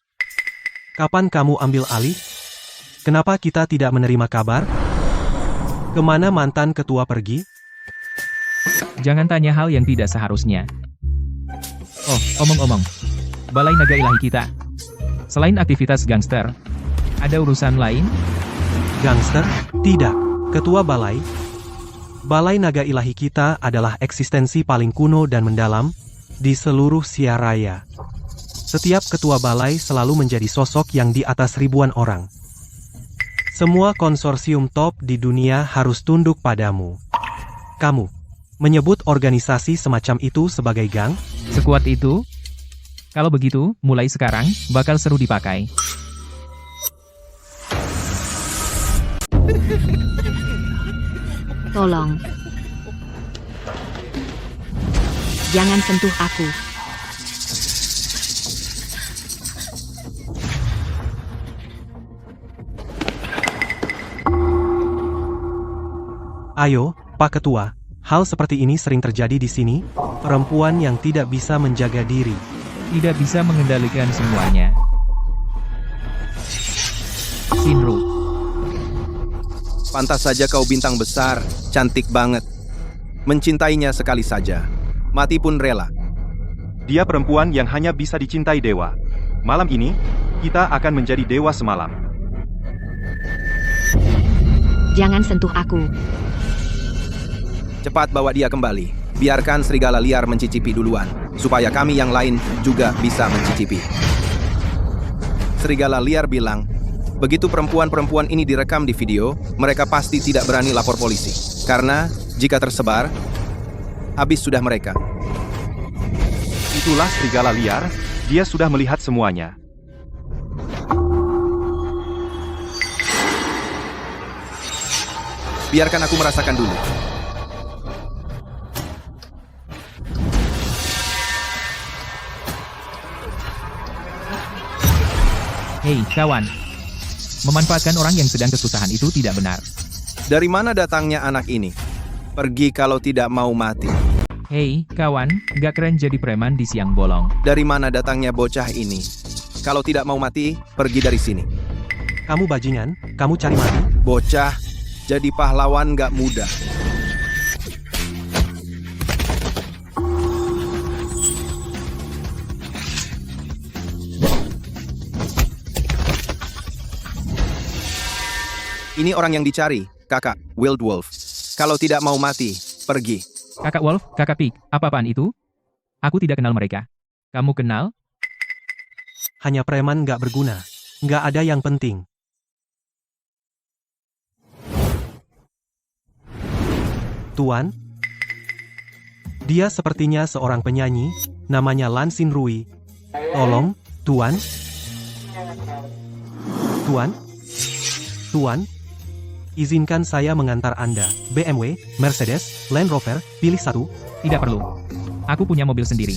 Kapan kamu ambil alih? Kenapa kita tidak menerima kabar? Kemana mantan ketua pergi? Jangan tanya hal yang tidak seharusnya. Oh, omong-omong. Balai Naga Ilahi kita. Selain aktivitas gangster, ada urusan lain? Gangster? Tidak. Ketua Balai. Balai Naga Ilahi kita adalah eksistensi paling kuno dan mendalam di seluruh Siaraya. Setiap ketua balai selalu menjadi sosok yang di atas ribuan orang. Semua konsorsium top di dunia harus tunduk padamu. Kamu menyebut organisasi semacam itu sebagai gang? Sekuat itu? Kalau begitu, mulai sekarang, bakal seru dipakai. Tolong. Jangan sentuh aku. Ayo, Pak Ketua. Hal seperti ini sering terjadi di sini. Perempuan yang tidak bisa menjaga diri. Tidak bisa mengendalikan semuanya. Shinru. Pantas saja kau bintang besar, cantik banget. Mencintainya sekali saja. Mati pun rela. Dia perempuan yang hanya bisa dicintai dewa. Malam ini, kita akan menjadi dewa semalam. Jangan sentuh aku. Cepat bawa dia kembali. Biarkan serigala liar mencicipi duluan, supaya kami yang lain juga bisa mencicipi. Serigala liar bilang, begitu perempuan-perempuan ini direkam di video, mereka pasti tidak berani lapor polisi. Karena, jika tersebar, habis sudah mereka. Itulah serigala liar, dia sudah melihat semuanya. Biarkan aku merasakan dulu. Hei, kawan. Memanfaatkan orang yang sedang kesusahan itu tidak benar. Dari mana datangnya anak ini? Pergi kalau tidak mau mati. Hei, kawan, gak keren jadi preman di siang bolong. Dari mana datangnya bocah ini? Kalau tidak mau mati, pergi dari sini. Kamu bajingan, kamu cari mati. Bocah, jadi pahlawan gak mudah. Ini orang yang dicari, kakak, Wild Wolf. Kalau tidak mau mati, pergi. Kakak Wolf, kakak Pig, apa-apaan itu? Aku tidak kenal mereka. Kamu kenal? Hanya preman gak berguna. Gak ada yang penting. Tuan? Dia sepertinya seorang penyanyi, namanya Lan Xin Rui. Tolong, Tuan? Tuan? Tuan? Izinkan saya mengantar Anda. BMW, Mercedes, Land Rover, pilih satu. Tidak perlu. Aku punya mobil sendiri.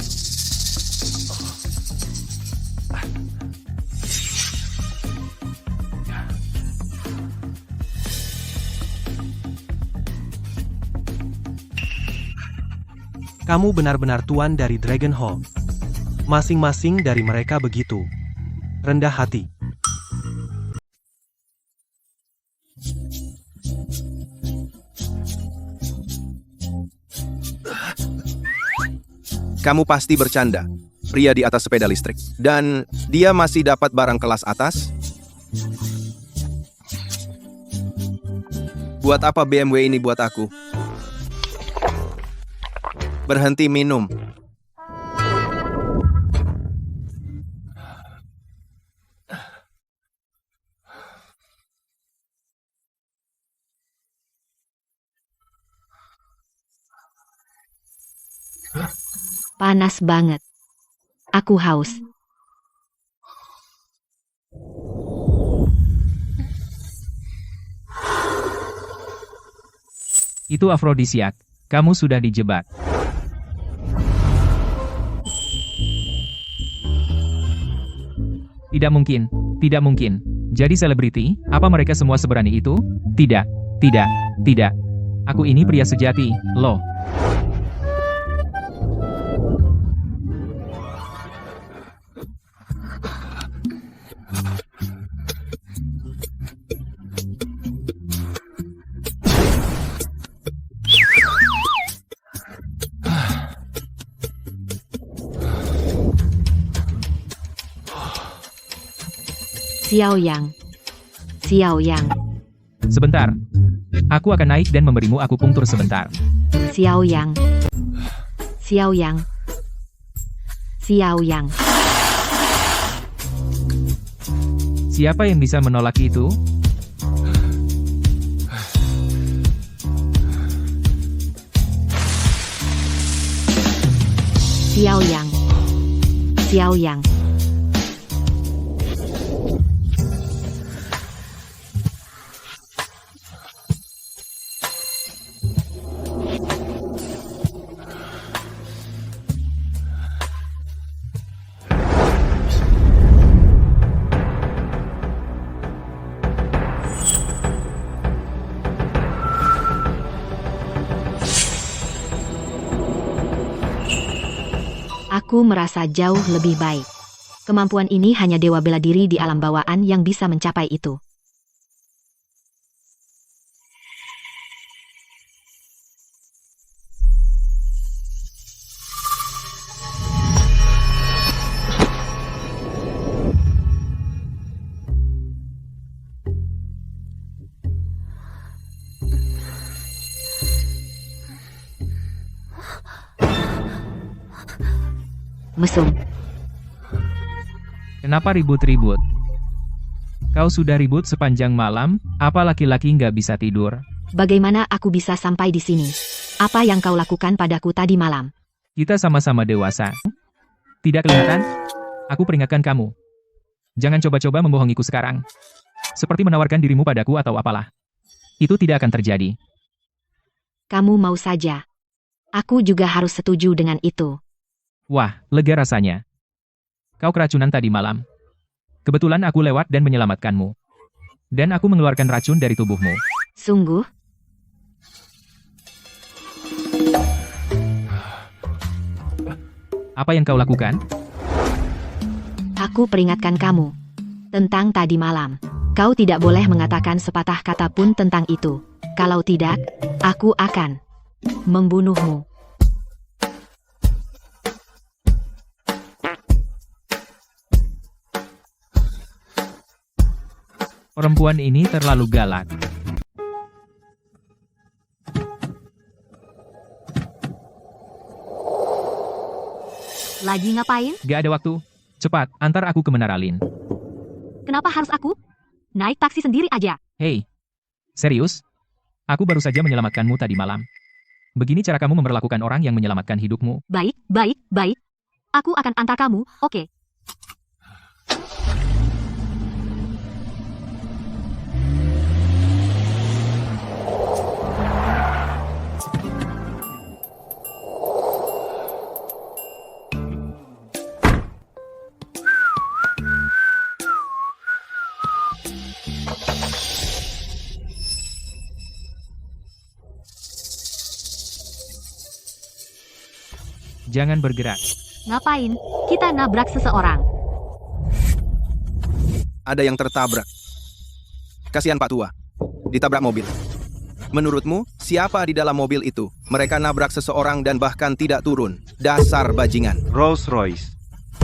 Kamu benar-benar tuan dari Dragon Hall. Masing-masing dari mereka begitu rendah hati. Kamu pasti bercanda. Pria di atas sepeda listrik. Dan dia masih dapat barang kelas atas? Buat apa BMW ini buat aku? Berhenti minum. Panas banget. Aku haus. Itu afrodisiak. Kamu sudah dijebak. Tidak mungkin. Tidak mungkin. Jadi selebriti, apa mereka semua seberani itu? Tidak. Tidak. Tidak. Aku ini pria sejati, loh. Xiao Yang. Xiao Yang. Sebentar. Aku akan naik dan memberimu akupunktur sebentar. Xiao Yang. Xiao Yang. Xiao Yang. Siapa yang bisa menolak itu? Xiao Yang. Xiao Yang. Aku merasa jauh lebih baik. Kemampuan ini hanya dewa bela diri di alam bawaan yang bisa mencapai itu. Mesum. Kenapa ribut-ribut? Kau sudah ribut sepanjang malam, apa laki-laki nggak bisa tidur? Bagaimana aku bisa sampai di sini? Apa yang kau lakukan padaku tadi malam? Kita sama-sama dewasa. Tidak kelihatan? Aku peringatkan kamu. Jangan coba-coba membohongiku sekarang. Seperti menawarkan dirimu padaku atau apalah. Itu tidak akan terjadi. Kamu mau saja. Aku juga harus setuju dengan itu. Wah, lega rasanya. Kau keracunan tadi malam. Kebetulan aku lewat dan menyelamatkanmu. Dan aku mengeluarkan racun dari tubuhmu. Sungguh? Apa yang kau lakukan? Aku peringatkan kamu. Tentang tadi malam. Kau tidak boleh mengatakan sepatah kata pun tentang itu. Kalau tidak, aku akan membunuhmu. Perempuan ini terlalu galak. Lagi ngapain? Gak ada waktu. Cepat, antar aku ke Menara Lin. Kenapa harus aku? Naik taksi sendiri aja. Hei, serius? Aku baru saja menyelamatkanmu tadi malam. Begini cara kamu memperlakukan orang yang menyelamatkan hidupmu. Baik, baik, baik. Aku akan antar kamu, oke. Jangan bergerak. Ngapain? Kita nabrak seseorang. Ada yang tertabrak. Kasihan Pak Tua. Ditabrak mobil. Menurutmu, siapa di dalam mobil itu? Mereka nabrak seseorang dan bahkan tidak turun. Dasar bajingan. Rolls Royce.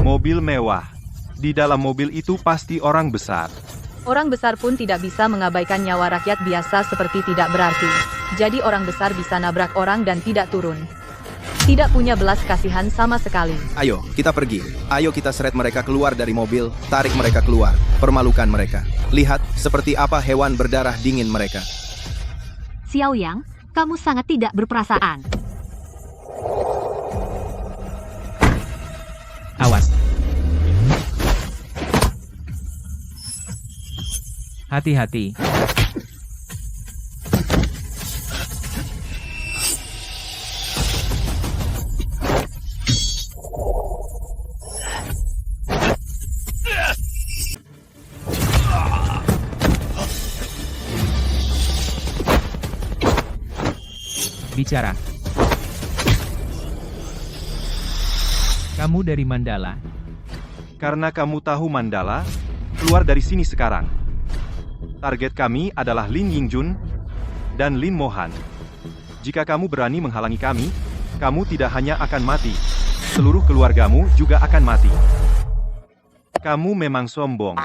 Mobil mewah. Di dalam mobil itu pasti orang besar. Orang besar pun tidak bisa mengabaikan nyawa rakyat biasa seperti tidak berarti. Jadi orang besar bisa nabrak orang dan tidak turun. Tidak punya belas kasihan sama sekali. Ayo, kita pergi. Ayo kita seret mereka keluar dari mobil, tarik mereka keluar, permalukan mereka. Lihat seperti apa hewan berdarah dingin mereka. Xiao Yang, kamu sangat tidak berperasaan. Awas. Hati-hati. Bicara. Kamu dari Mandala. Karena kamu tahu Mandala, keluar dari sini sekarang. Target kami adalah Lin Yingjun dan Lin Mohan. Jika kamu berani menghalangi kami, kamu tidak hanya akan mati, seluruh keluargamu juga akan mati. Kamu memang sombong.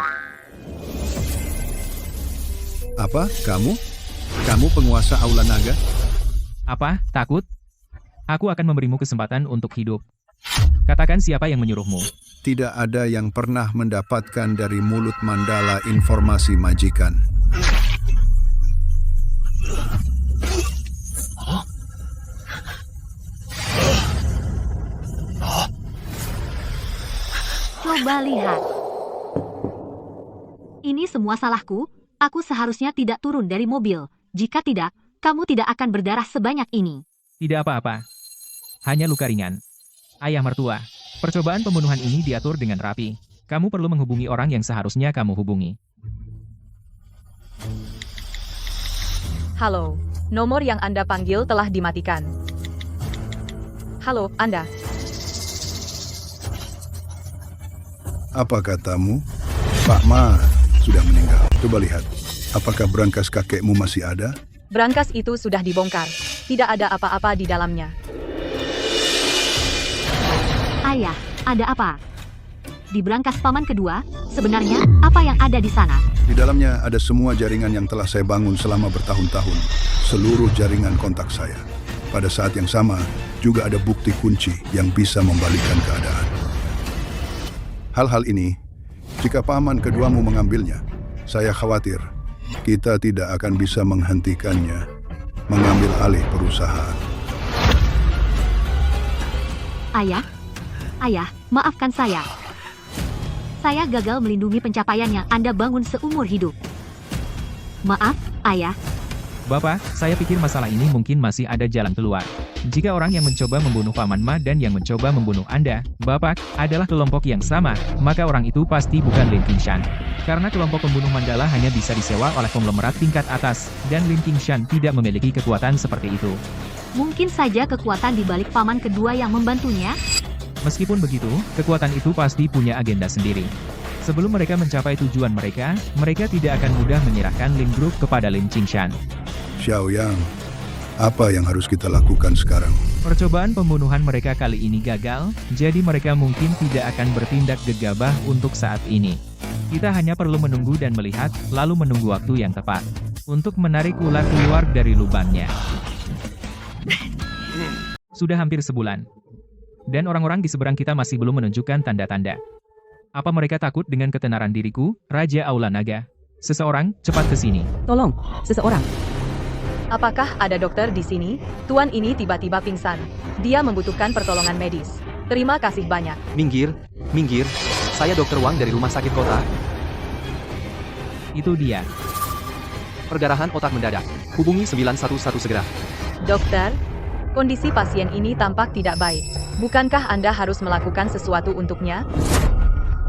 Apa? Kamu? Kamu penguasa Aula Naga? Apa? Takut? Aku akan memberimu kesempatan untuk hidup. Katakan siapa yang menyuruhmu. Tidak ada yang pernah mendapatkan dari mulut Mandala informasi majikan. Coba lihat. Ini semua salahku. Aku seharusnya tidak turun dari mobil. Jika tidak, kamu tidak akan berdarah sebanyak ini. Tidak apa-apa. Hanya luka ringan. Ayah mertua, percobaan pembunuhan ini diatur dengan rapi. Kamu perlu menghubungi orang yang seharusnya kamu hubungi. Halo, nomor yang Anda panggil telah dimatikan. Halo, Anda. Apa katamu? Pak Ma sudah meninggal. Coba lihat. Apakah brankas kakekmu masih ada? Brankas itu sudah dibongkar. Tidak ada apa-apa di dalamnya. Ayah, ada apa? Di brankas paman kedua, sebenarnya apa yang ada di sana? Di dalamnya ada semua jaringan yang telah saya bangun selama bertahun-tahun. Seluruh jaringan kontak saya. Pada saat yang sama, juga ada bukti kunci yang bisa membalikkan keadaan. Hal-hal ini, jika paman keduamu mengambilnya, saya khawatir kita tidak akan bisa menghentikannya, mengambil alih perusahaan. Ayah, maafkan saya. Saya gagal melindungi pencapaian yang Anda bangun seumur hidup. Maaf, Ayah. Bapak, saya pikir masalah ini mungkin masih ada jalan keluar. Jika orang yang mencoba membunuh Paman Ma dan yang mencoba membunuh Anda, Bapak, adalah kelompok yang sama, maka orang itu pasti bukan Lin Qingshan. Karena kelompok pembunuh Mandala hanya bisa disewa oleh konglomerat tingkat atas, dan Lin Qingshan tidak memiliki kekuatan seperti itu. Mungkin saja kekuatan di balik paman kedua yang membantunya? Meskipun begitu, kekuatan itu pasti punya agenda sendiri. Sebelum mereka mencapai tujuan mereka, mereka tidak akan mudah menyerahkan Lin Group kepada Lin Qingshan. Xiaoyang, apa yang harus kita lakukan sekarang? Percobaan pembunuhan mereka kali ini gagal, jadi mereka mungkin tidak akan bertindak gegabah untuk saat ini. Kita hanya perlu menunggu dan melihat, lalu menunggu waktu yang tepat untuk menarik ular keluar dari lubangnya. Sudah hampir sebulan, dan orang-orang di seberang kita masih belum menunjukkan tanda-tanda. Apa mereka takut dengan ketenaran diriku, Raja Aula Naga? Seseorang, cepat ke sini. Tolong, seseorang. Apakah ada dokter di sini? Tuan ini tiba-tiba pingsan. Dia membutuhkan pertolongan medis. Terima kasih banyak. Minggir, minggir. Saya Dr. Wang dari rumah sakit kota. Itu dia. Perdarahan otak mendadak. Hubungi 911 segera. Dokter, kondisi pasien ini tampak tidak baik. Bukankah Anda harus melakukan sesuatu untuknya?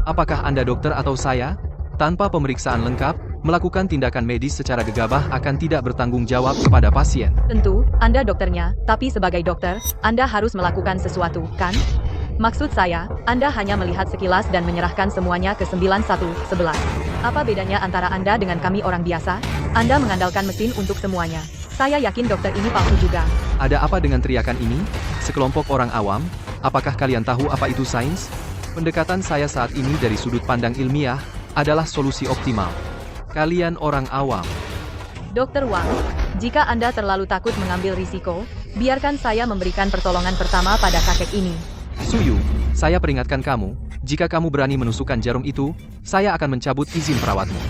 Apakah Anda dokter atau saya? Tanpa pemeriksaan lengkap, melakukan tindakan medis secara gegabah akan tidak bertanggung jawab kepada pasien. Tentu, Anda dokternya, tapi sebagai dokter, Anda harus melakukan sesuatu, kan? Maksud saya, Anda hanya melihat sekilas dan menyerahkan semuanya ke 911. Apa bedanya antara Anda dengan kami orang biasa? Anda mengandalkan mesin untuk semuanya. Saya yakin dokter ini palsu juga. Ada apa dengan teriakan ini? Sekelompok orang awam? Apakah kalian tahu apa itu sains? Pendekatan saya saat ini dari sudut pandang ilmiah adalah solusi optimal. Kalian orang awam. Dr. Wang, jika Anda terlalu takut mengambil risiko, biarkan saya memberikan pertolongan pertama pada kakek ini. Suyu, saya peringatkan kamu, jika kamu berani menusukkan jarum itu, saya akan mencabut izin perawatmu.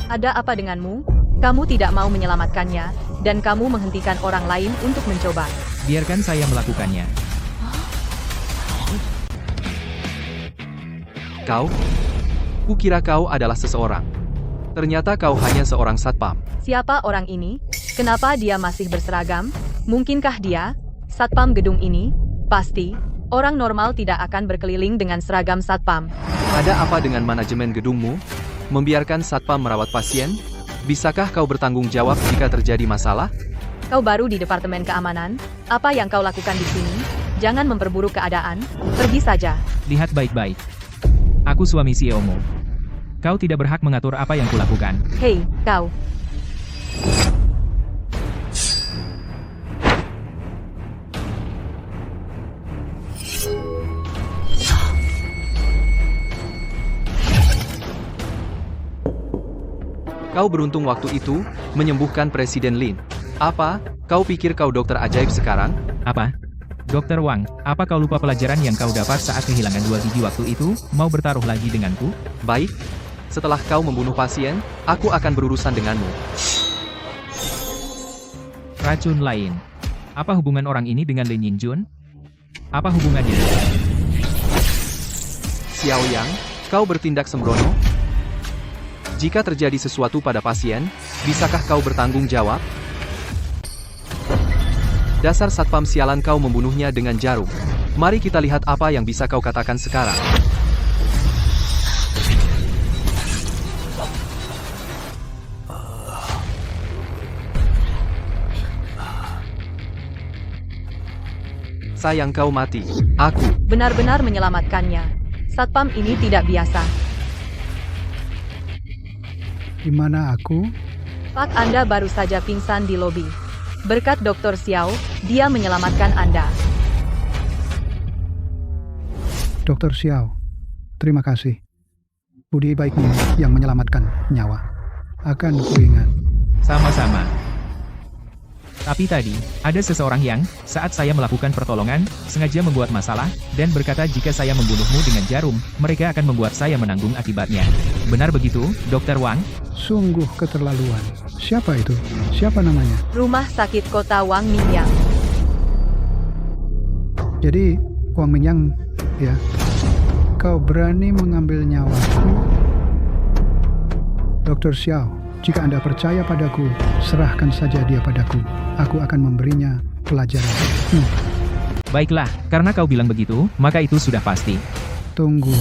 Ada apa denganmu? Kamu tidak mau menyelamatkannya, dan kamu menghentikan orang lain untuk mencoba. Biarkan saya melakukannya. Kau? Kukira kau adalah seseorang. Ternyata kau hanya seorang satpam. Siapa orang ini? Kenapa dia masih berseragam? Mungkinkah dia satpam gedung ini? Pasti, orang normal tidak akan berkeliling dengan seragam satpam. Ada apa dengan manajemen gedungmu? Membiarkan satpam merawat pasien? Bisakah kau bertanggung jawab jika terjadi masalah? Kau baru di Departemen Keamanan? Apa yang kau lakukan di sini? Jangan memperburuk keadaan. Pergi saja. Lihat baik-baik. Aku suami CEO-mu. Kau tidak berhak mengatur apa yang kulakukan. Hei, kau. Kau beruntung waktu itu, menyembuhkan Presiden Lin. Apa? Kau pikir kau dokter ajaib sekarang? Apa? Dr. Wang, apa kau lupa pelajaran yang kau dapat saat kehilangan 2 gigi waktu itu? Mau bertaruh lagi denganku? Baik. Setelah kau membunuh pasien, aku akan berurusan denganmu. Racun lain. Apa hubungan orang ini dengan Lin Yingjun? Apa hubungannya? Xiaoyang, kau bertindak sembrono? Jika terjadi sesuatu pada pasien, bisakah kau bertanggung jawab? Dasar satpam sialan, kau membunuhnya dengan jarum. Mari kita lihat apa yang bisa kau katakan sekarang. Sayang kau mati. Aku benar-benar menyelamatkannya. Satpam ini tidak biasa. Di mana aku? Pak, Anda baru saja pingsan di lobi. Berkat Dr. Xiao, dia menyelamatkan Anda. Dr. Xiao, terima kasih. Budi baikmu yang menyelamatkan nyawa. Akan kuingat. Sama-sama. Tapi tadi, ada seseorang yang, saat saya melakukan pertolongan, sengaja membuat masalah, dan berkata jika saya membunuhmu dengan jarum, mereka akan membuat saya menanggung akibatnya. Benar begitu, Dr. Wang? Sungguh keterlaluan. Siapa itu? Siapa namanya? Rumah Sakit Kota Wang Mingyang. Jadi, Wang Mingyang, ya, kau berani mengambil nyawaku? Dr. Xiao, jika Anda percaya padaku, serahkan saja dia padaku. Aku akan memberinya pelajaran. Baiklah, karena kau bilang begitu, maka itu sudah pasti. Tunggu.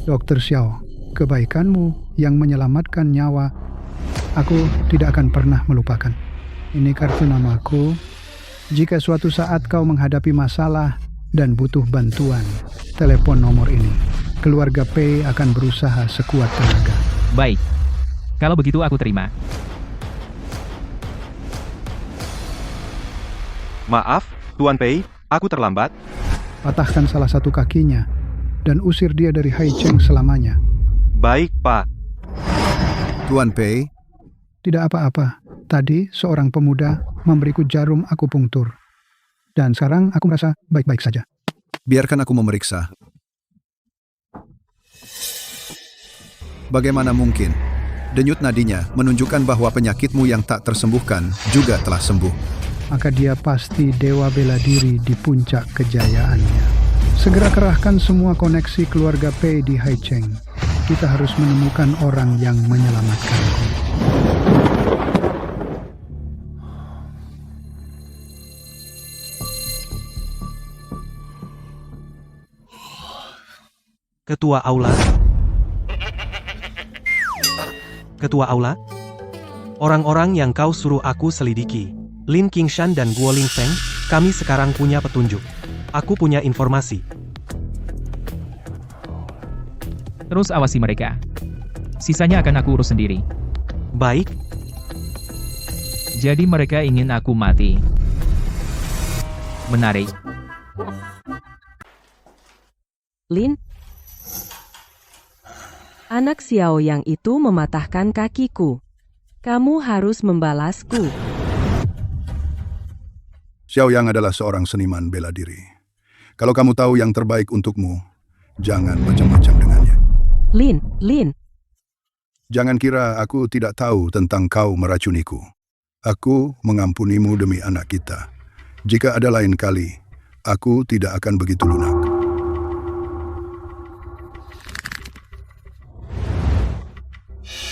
Dokter Xiao, kebaikanmu yang menyelamatkan nyawa, aku tidak akan pernah melupakan. Ini kartu namaku. Jika suatu saat kau menghadapi masalah dan butuh bantuan, telepon nomor ini. Keluarga Pei akan berusaha sekuat tenaga. Baik. Kalau begitu aku terima. Maaf, Tuan Pei, aku terlambat. Patahkan salah satu kakinya dan usir dia dari Haicheng selamanya. Baik, Pak. Tuan Pei, Tidak apa-apa. Tadi seorang pemuda memberiku jarum akupunktur. Dan sekarang aku merasa baik-baik saja. biarkan aku memeriksa. Bagaimana mungkin? Denyut nadinya menunjukkan bahwa penyakitmu yang tak tersembuhkan juga telah sembuh. Maka dia pasti dewa bela diri di puncak kejayaannya. Segera kerahkan semua koneksi keluarga Pei di Haicheng. Kita harus menemukan orang yang menyelamatkanku. Ketua Aula. Ketua Aula? Orang-orang yang kau suruh aku selidiki, Lin Qingshan dan Guo Lingfeng, kami sekarang punya petunjuk. Aku punya informasi. Terus awasi mereka. Sisanya akan aku urus sendiri. Baik. Jadi mereka ingin aku mati. Menarik. Lin? Anak Xiao yang itu mematahkan kakiku. Kamu harus membalasku. Xiao Yang adalah seorang seniman bela diri. Kalau kamu tahu yang terbaik untukmu, jangan macam-macam dengannya. Lin. Jangan kira aku tidak tahu tentang kau meracuniku. Aku mengampunimu demi anak kita. Jika ada lain kali, aku tidak akan begitu lunak.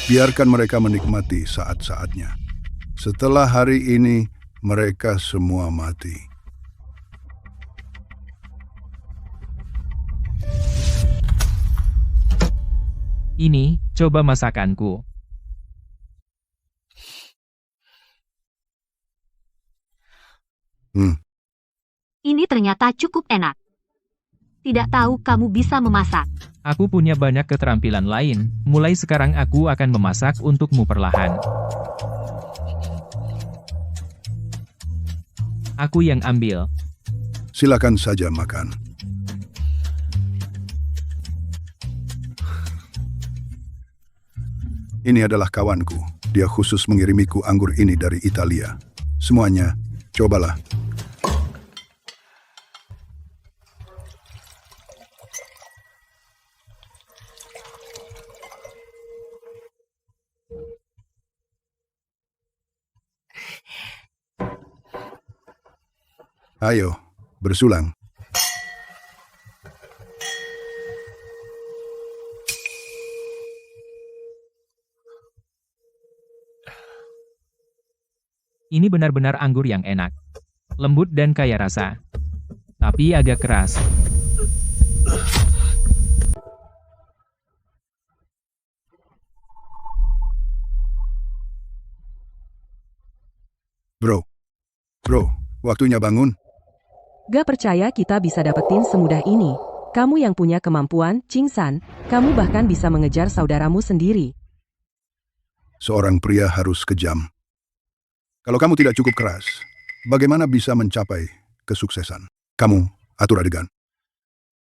Biarkan mereka menikmati saat-saatnya. Setelah hari ini, mereka semua mati. Ini, coba masakanku. Ini ternyata cukup enak. Tidak tahu kamu bisa memasak. Aku punya banyak keterampilan lain. Mulai sekarang aku akan memasak untukmu perlahan. Aku yang ambil. Silakan saja makan. Ini adalah kawanku. Dia khusus mengirimiku anggur ini dari Italia. Semuanya, cobalah. Ayo, bersulang. Ini benar-benar anggur yang enak. Lembut dan kaya rasa. Tapi agak keras. Bro, waktunya bangun. Gak percaya kita bisa dapetin semudah ini. Kamu yang punya kemampuan, Qingsan, kamu bahkan bisa mengejar saudaramu sendiri. Seorang pria harus kejam. Kalau kamu tidak cukup keras, bagaimana bisa mencapai kesuksesan? Kamu atur adegan.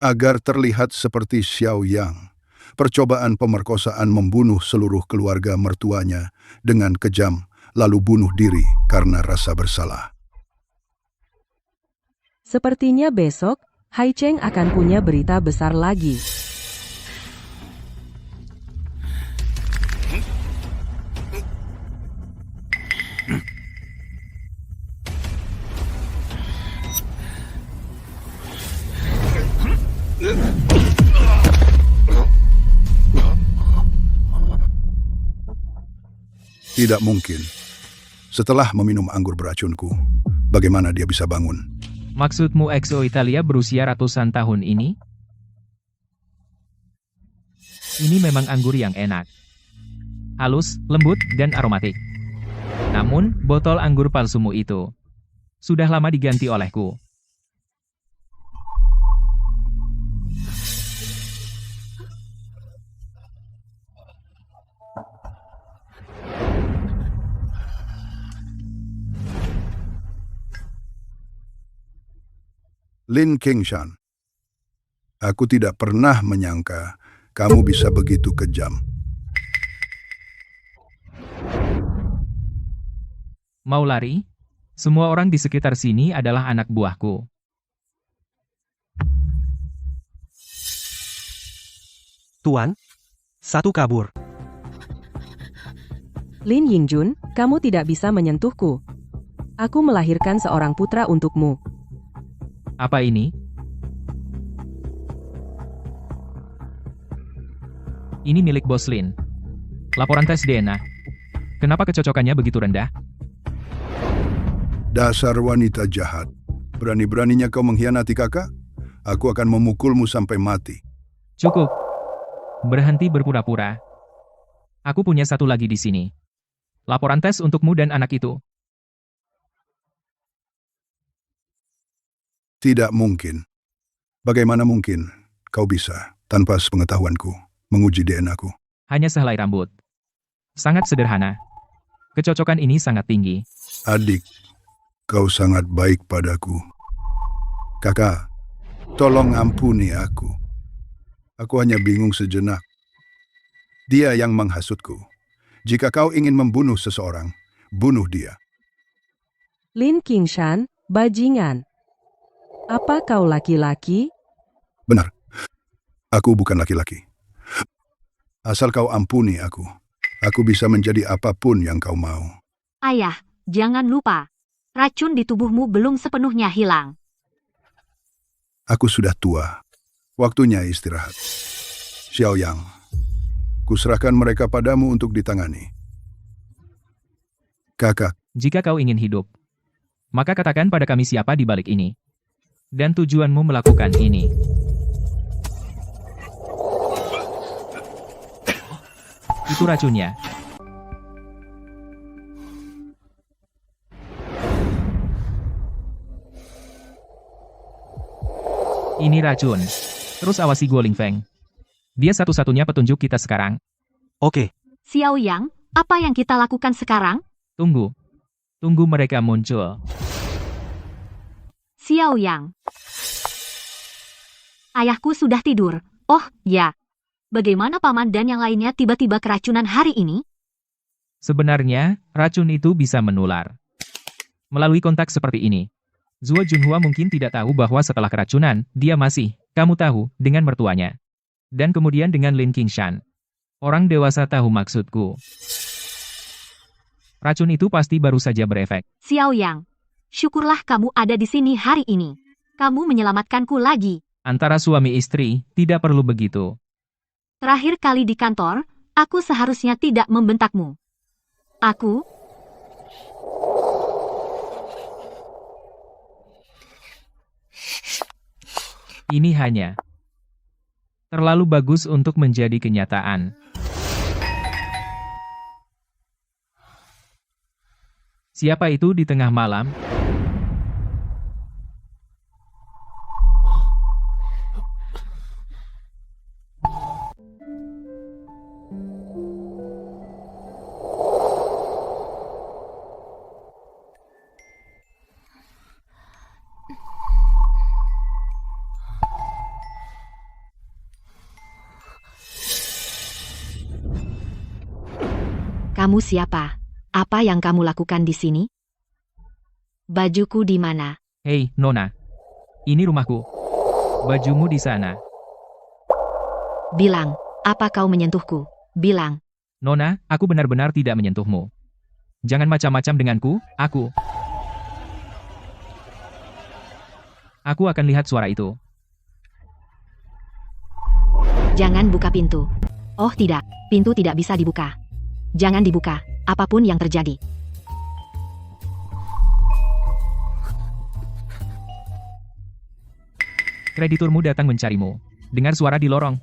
Agar terlihat seperti Xiao Yang, percobaan pemerkosaan membunuh seluruh keluarga mertuanya dengan kejam, lalu bunuh diri karena rasa bersalah. Sepertinya besok, Haicheng akan punya berita besar lagi. Tidak mungkin. Setelah meminum anggur beracunku, bagaimana dia bisa bangun? Maksudmu EXO Italia berusia ratusan tahun ini? Ini memang anggur yang enak. Halus, lembut, dan aromatik. Namun, botol anggur palsumu itu sudah lama diganti olehku. Lin Qingshan, aku tidak pernah menyangka kamu bisa begitu kejam. Mau lari? Semua orang di sekitar sini adalah anak buahku. Tuan, satu kabur. Lin Yingjun, kamu tidak bisa menyentuhku. Aku melahirkan seorang putra untukmu. Apa ini? Ini milik Bos Lin. Laporan tes DNA. Kenapa kecocokannya begitu rendah? Dasar wanita jahat. Berani-beraninya kau mengkhianati kakak? Aku akan memukulmu sampai mati. Cukup. Berhenti berpura-pura. Aku punya satu lagi di sini. Laporan tes untukmu dan anak itu. Tidak mungkin. Bagaimana mungkin kau bisa, tanpa sepengetahuanku, menguji DNA-ku? Hanya sehelai rambut. Sangat sederhana. Kecocokan ini sangat tinggi. Adik, kau sangat baik padaku. Kakak, tolong ampuni aku. Aku hanya bingung sejenak. Dia yang menghasutku. Jika kau ingin membunuh seseorang, bunuh dia. Lin Qingshan, bajingan. Apa kau laki-laki? Benar. Aku bukan laki-laki. Asal kau ampuni aku bisa menjadi apapun yang kau mau. Ayah, jangan lupa. Racun di tubuhmu belum sepenuhnya hilang. Aku sudah tua. Waktunya istirahat. Xiaoyang, kuserahkan mereka padamu untuk ditangani. Kakak, Jika kau ingin hidup, maka katakan pada kami siapa di balik ini. Dan tujuanmu melakukan ini. Itu racunnya. Ini racun. Terus awasi Guo Lingfeng. Dia satu-satunya petunjuk kita sekarang. Oke. Xiao Yang, apa yang kita lakukan sekarang? Tunggu. Tunggu mereka muncul. Xiao Yang. Ayahku sudah tidur. Oh, ya. Bagaimana paman dan yang lainnya tiba-tiba keracunan hari ini? Sebenarnya, racun itu bisa menular melalui kontak seperti ini. Zuo Junhua mungkin tidak tahu bahwa setelah keracunan, dia masih, kamu tahu, dengan mertuanya. Dan kemudian dengan Lin Qingshan. Orang dewasa tahu maksudku. Racun itu pasti baru saja berefek. Xiao Yang. Syukurlah kamu ada di sini hari ini. Kamu menyelamatkanku lagi. Antara suami istri, tidak perlu begitu. Terakhir kali di kantor, aku seharusnya tidak membentakmu. Aku... Ini hanya terlalu bagus untuk menjadi kenyataan. Siapa itu di tengah malam? Kamu siapa? Apa yang kamu lakukan di sini? Bajuku di mana? Hei, Nona. Ini rumahku. Bajumu di sana. Bilang, apa kau menyentuhku? Bilang. Nona, aku benar-benar tidak menyentuhmu. Jangan macam-macam denganku, aku. Aku akan lihat suara itu. Jangan buka pintu. Oh tidak, pintu tidak bisa dibuka. Jangan dibuka, apapun yang terjadi. Krediturmu datang mencarimu. Dengar suara di lorong.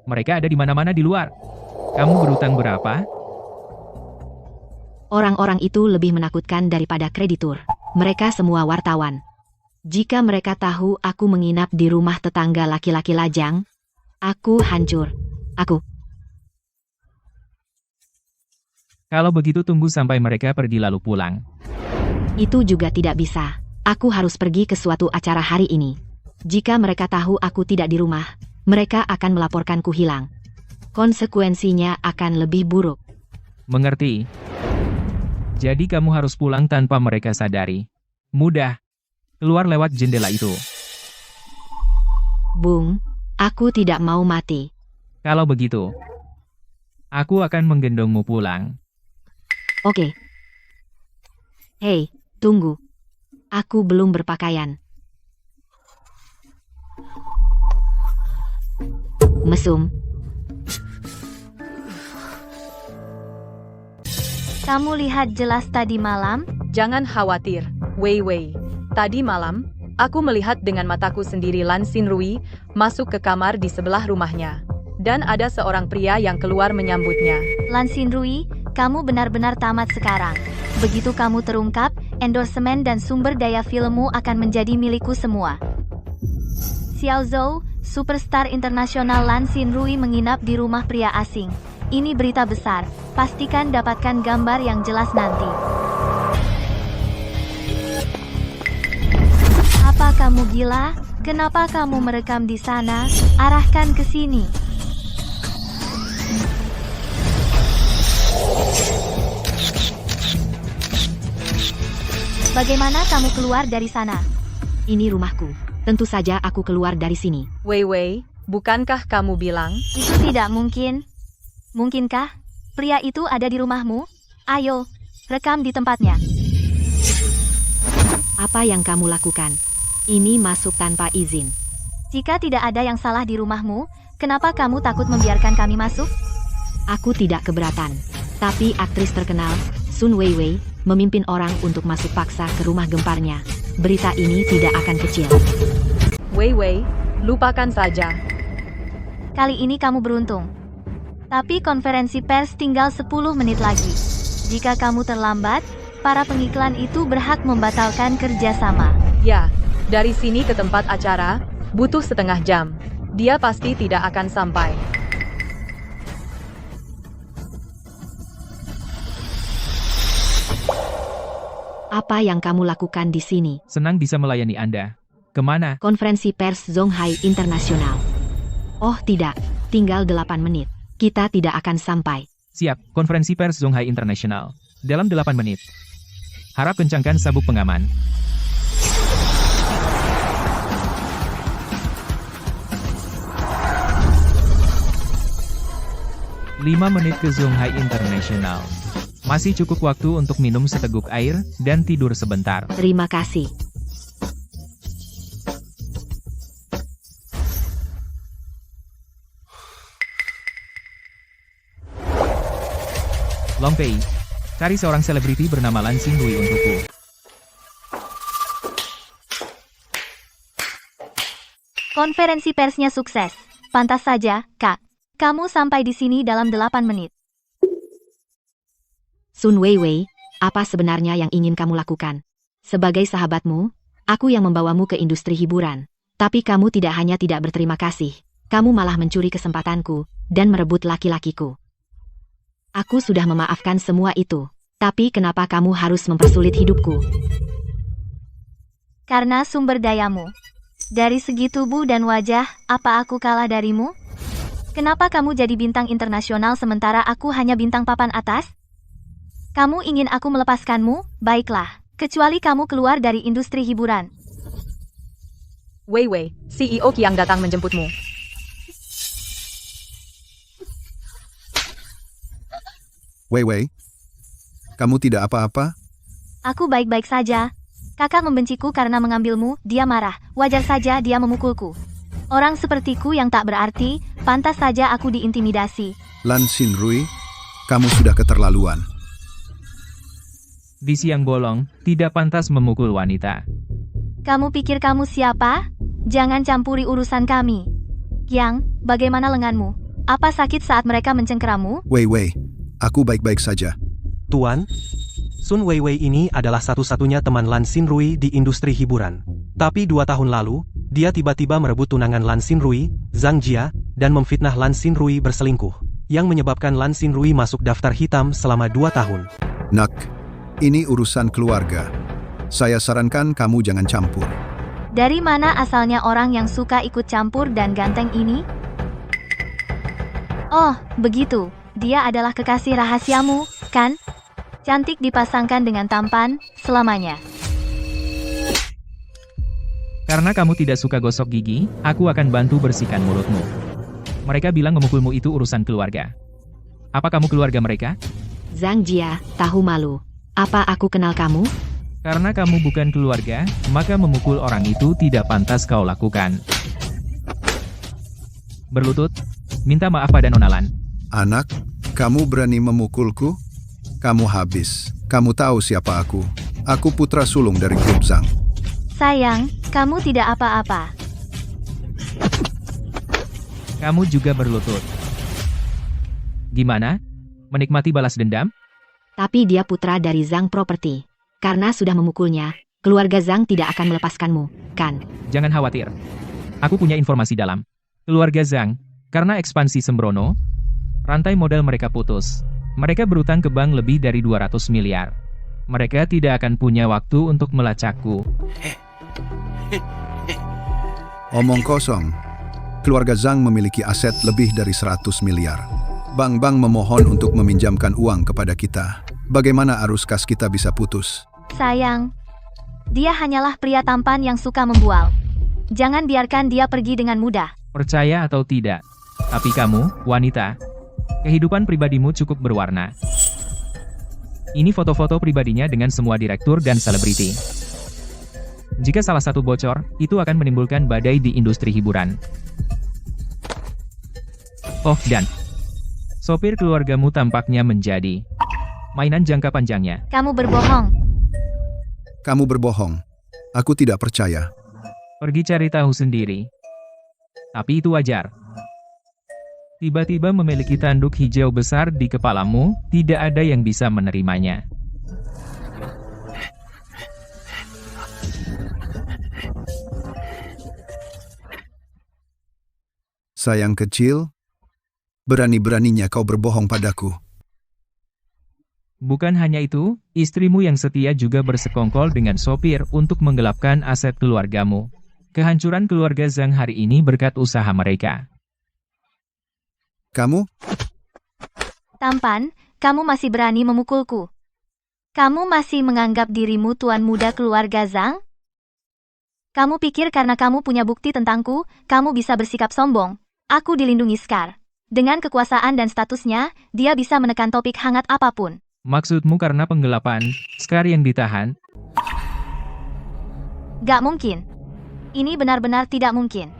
Mereka ada di mana-mana di luar. Kamu berutang berapa? Orang-orang itu lebih menakutkan daripada kreditur. Mereka semua wartawan. Jika mereka tahu aku menginap di rumah tetangga laki-laki lajang, aku hancur. Kalau begitu tunggu sampai mereka pergi lalu pulang. Itu juga tidak bisa. Aku harus pergi ke suatu acara hari ini. Jika mereka tahu aku tidak di rumah, mereka akan melaporkanku hilang. Konsekuensinya akan lebih buruk. Mengerti? Jadi kamu harus pulang tanpa mereka sadari. Mudah. Keluar lewat jendela itu. Bung, aku tidak mau mati. Kalau begitu, aku akan menggendongmu pulang. Oke. Hei, tunggu. Aku belum berpakaian. Mesum. Kamu lihat jelas tadi malam? Jangan khawatir, Wei Wei. Tadi malam, aku melihat dengan mataku sendiri Lan Xinrui masuk ke kamar di sebelah rumahnya. Dan ada seorang pria yang keluar menyambutnya. Lan Xinrui, kamu benar-benar tamat sekarang. Begitu kamu terungkap, endorsemen dan sumber daya filmmu akan menjadi milikku semua. Xiao Zhou, superstar internasional Lan Xinrui menginap di rumah pria asing. Ini berita besar. Pastikan dapatkan gambar yang jelas nanti. Apa kamu gila? Kenapa kamu merekam di sana? Arahkan ke sini. Bagaimana kamu keluar dari sana? Ini rumahku. Tentu saja aku keluar dari sini. Wei Wei, bukankah kamu bilang? Itu tidak mungkin. Mungkinkah? Pria itu ada di rumahmu? Ayo, rekam di tempatnya. Apa yang kamu lakukan? Ini masuk tanpa izin. Jika tidak ada yang salah di rumahmu, kenapa kamu takut membiarkan kami masuk? Aku tidak keberatan. Tapi aktris terkenal, Sun Weiwei, memimpin orang untuk masuk paksa ke rumah gemparnya. Berita ini tidak akan kecil. Wei Wei, lupakan saja. Kali ini kamu beruntung. Tapi konferensi pers tinggal 10 menit lagi. Jika kamu terlambat, para pengiklan itu berhak membatalkan kerjasama. Ya, dari sini ke tempat acara, butuh setengah jam. Dia pasti tidak akan sampai. Apa yang kamu lakukan di sini? Senang bisa melayani Anda. Kemana? Konferensi pers Zonghai Internasional. Oh tidak, tinggal 8 menit. Kita tidak akan sampai. Siap, konferensi pers Zonghai Internasional. Dalam 8 menit. Harap kencangkan sabuk pengaman. Lima menit ke Zonghai Internasional. Masih cukup waktu untuk minum seteguk air dan tidur sebentar. Terima kasih. Long Pei, cari seorang selebriti bernama Lan Xinrui untukku. Konferensi persnya sukses. Pantas saja, Kak. Kamu sampai di sini dalam 8 menit. Sun Weiwei, apa sebenarnya yang ingin kamu lakukan? Sebagai sahabatmu, aku yang membawamu ke industri hiburan. Tapi kamu tidak hanya tidak berterima kasih, kamu malah mencuri kesempatanku dan merebut laki-lakiku. Aku sudah memaafkan semua itu, tapi kenapa kamu harus mempersulit hidupku? Karena sumber dayamu. Dari segi tubuh dan wajah, apa aku kalah darimu? Kenapa kamu jadi bintang internasional sementara aku hanya bintang papan atas? Kamu ingin aku melepaskanmu? Baiklah, kecuali kamu keluar dari industri hiburan. Wei Wei, CEO Qiang datang menjemputmu. Weiwei, kamu tidak apa-apa? Aku baik-baik saja. Kakak membenciku karena mengambilmu, dia marah. Wajar saja dia memukulku. Orang sepertiku yang tak berarti, pantas saja aku diintimidasi. Lan Xinrui, kamu sudah keterlaluan. Di siang bolong, tidak pantas memukul wanita. Kamu pikir kamu siapa? Jangan campuri urusan kami. Yang, bagaimana lenganmu? Apa sakit saat mereka mencengkeramu? Wei Wei, aku baik-baik saja. Tuan, Sun Weiwei ini adalah satu-satunya teman Lan Xinrui di industri hiburan. Tapi 2 tahun lalu, dia tiba-tiba merebut tunangan Lan Xinrui, Zhang Jia, dan memfitnah Lan Xinrui berselingkuh, yang menyebabkan Lan Xinrui masuk daftar hitam selama 2 tahun. Nak, ini urusan keluarga. Saya sarankan kamu jangan campur. Dari mana asalnya orang yang suka ikut campur dan ganteng ini? Oh, begitu. Dia adalah kekasih rahasiamu, kan? Cantik dipasangkan dengan tampan, selamanya. Karena kamu tidak suka gosok gigi, aku akan bantu bersihkan mulutmu. Mereka bilang memukulmu itu urusan keluarga. Apa kamu keluarga mereka? Zhang Jia, tahu malu. Apa aku kenal kamu? Karena kamu bukan keluarga, maka memukul orang itu tidak pantas kau lakukan. Berlutut, minta maaf pada Nona Lan. Anak, kamu berani memukulku? Kamu habis. Kamu tahu siapa aku. Aku putra sulung dari grup Zhang. Sayang, kamu tidak apa-apa. Kamu juga berlutut. Gimana? Menikmati balas dendam? Tapi dia putra dari Zhang Property. Karena sudah memukulnya, keluarga Zhang tidak akan melepaskanmu, kan? Jangan khawatir. Aku punya informasi dalam. Keluarga Zhang, karena ekspansi sembrono, rantai modal mereka putus. Mereka berutang ke bank lebih dari 200 miliar. Mereka tidak akan punya waktu untuk melacakku. Omong kosong. Keluarga Zhang memiliki aset lebih dari 100 miliar. Bank-bank memohon untuk meminjamkan uang kepada kita. Bagaimana arus kas kita bisa putus? Sayang, dia hanyalah pria tampan yang suka membual. Jangan biarkan dia pergi dengan mudah. Percaya atau tidak, tapi kamu, wanita, kehidupan pribadimu cukup berwarna. Ini foto-foto pribadinya dengan semua direktur dan selebriti. Jika salah satu bocor, itu akan menimbulkan badai di industri hiburan. Oh, dan sopir keluargamu tampaknya menjadi mainan jangka panjangnya. Kamu berbohong. Kamu berbohong. Aku tidak percaya. Pergi cari tahu sendiri. Tapi itu wajar. Tiba-tiba memiliki tanduk hijau besar di kepalamu, tidak ada yang bisa menerimanya. Sayang kecil, berani-beraninya kau berbohong padaku. Bukan hanya itu, istrimu yang setia juga bersekongkol dengan sopir untuk menggelapkan aset keluargamu. Kehancuran keluarga Zhang hari ini berkat usaha mereka. Kamu? Tampan, kamu masih berani memukulku. Kamu masih menganggap dirimu tuan muda keluarga Zhang? Kamu pikir karena kamu punya bukti tentangku, kamu bisa bersikap sombong? Aku dilindungi Scar. Dengan kekuasaan dan statusnya, dia bisa menekan topik hangat apapun. Maksudmu karena penggelapan, Scar yang ditahan? Gak mungkin. Ini benar-benar tidak mungkin.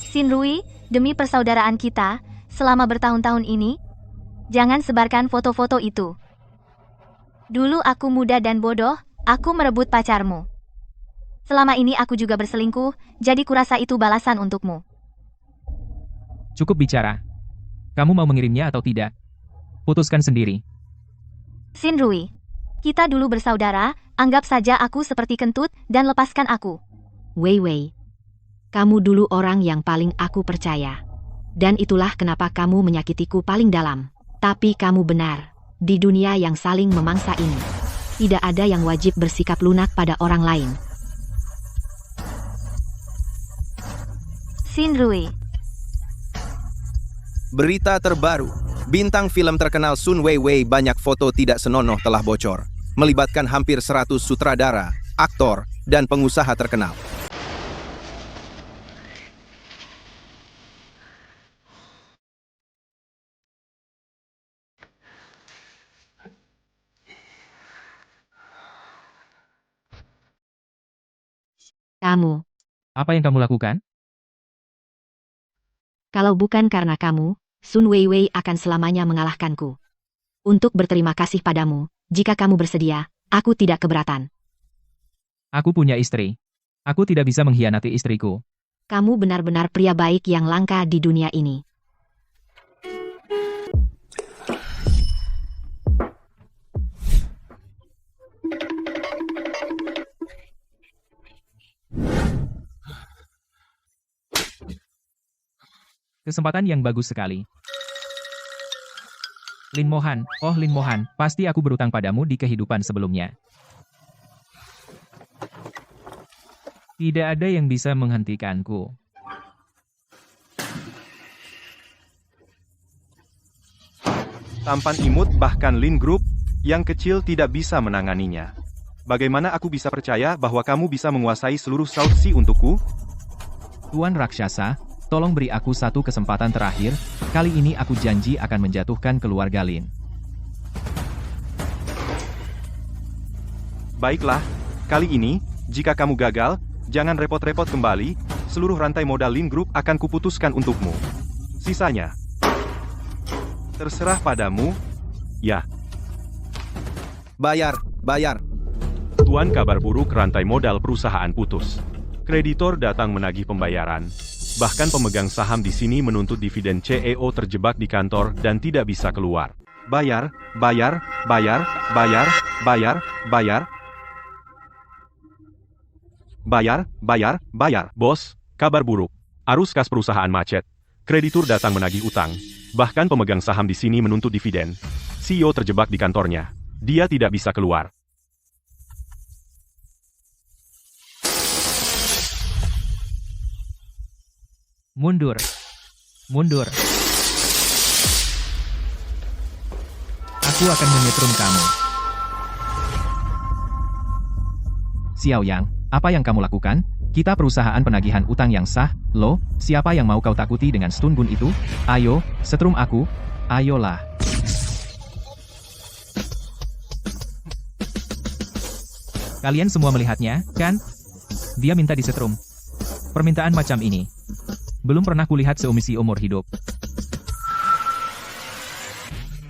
Xinrui, demi persaudaraan kita, selama bertahun-tahun ini, jangan sebarkan foto-foto itu. Dulu aku muda dan bodoh, aku merebut pacarmu. Selama ini aku juga berselingkuh, jadi kurasa itu balasan untukmu. Cukup bicara. Kamu mau mengirimnya atau tidak? Putuskan sendiri. Xinrui, kita dulu bersaudara, anggap saja aku seperti kentut dan lepaskan aku. Wei Wei, kamu dulu orang yang paling aku percaya. Dan itulah kenapa kamu menyakitiku paling dalam. Tapi kamu benar, di dunia yang saling memangsa ini, tidak ada yang wajib bersikap lunak pada orang lain. Xinrui. Berita terbaru, bintang film terkenal Sun Weiwei banyak foto tidak senonoh telah bocor, melibatkan hampir 100 sutradara, aktor, dan pengusaha terkenal. Kamu, Apa yang kamu lakukan? kalau bukan karena kamu, Sun Weiwei akan selamanya mengalahkanku. Untuk berterima kasih padamu, jika kamu bersedia, aku tidak keberatan. Aku punya istri. Aku tidak bisa mengkhianati istriku. Kamu benar-benar pria baik yang langka di dunia ini. Kesempatan yang bagus sekali. Lin Mohan, oh Lin Mohan, pasti aku berutang padamu di kehidupan sebelumnya. Tidak ada yang bisa menghentikanku. Tampan imut bahkan Lin Group, yang kecil tidak bisa menanganinya. Bagaimana aku bisa percaya bahwa kamu bisa menguasai seluruh South Sea untukku? Tuan Raksasa, tolong beri aku satu kesempatan terakhir, kali ini aku janji akan menjatuhkan keluarga Lin. Baiklah, kali ini, jika kamu gagal, jangan repot-repot kembali, seluruh rantai modal Lin Group akan kuputuskan untukmu. Sisanya, terserah padamu, ya. Bayar, bayar. Tuan, kabar buruk, rantai modal perusahaan putus. Kreditor datang menagih pembayaran. Bahkan pemegang saham di sini menuntut dividen CEO terjebak di kantor dan tidak bisa keluar. Bayar, bayar, bayar, bayar, bayar, bayar. Bayar, bayar, bayar. Bos, kabar buruk. Arus kas perusahaan macet. Kreditur datang menagih utang. Bahkan pemegang saham di sini menuntut dividen. CEO terjebak di kantornya. Dia tidak bisa keluar. Mundur. Mundur. Aku akan menyetrum kamu. Xiao Yang, apa yang kamu lakukan? Kita perusahaan penagihan utang yang sah, loh, siapa yang mau kau takuti dengan stun gun itu? Ayo, setrum aku. Ayolah. Kalian semua melihatnya, kan? Dia minta disetrum. Permintaan macam ini. Belum pernah kulihat seumur hidup.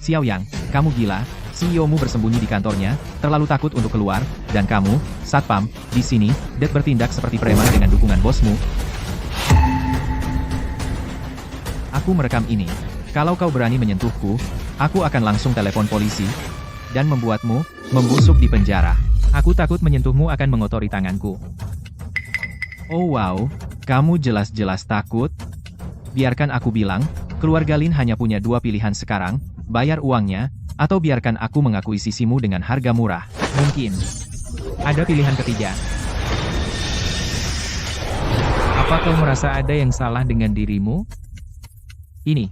Xiao Yang, kamu gila, CEO-mu bersembunyi di kantornya, terlalu takut untuk keluar, dan kamu, satpam, di sini, bertindak seperti preman dengan dukungan bosmu. Aku merekam ini. Kalau kau berani menyentuhku, aku akan langsung telepon polisi, dan membuatmu membusuk di penjara. Aku takut menyentuhmu akan mengotori tanganku. Oh wow, kamu jelas-jelas takut? Biarkan aku bilang, keluarga Lin hanya punya dua pilihan sekarang, bayar uangnya, atau biarkan aku mengakuisisimu dengan harga murah. Mungkin ada pilihan ketiga. Apa kau merasa ada yang salah dengan dirimu? Ini,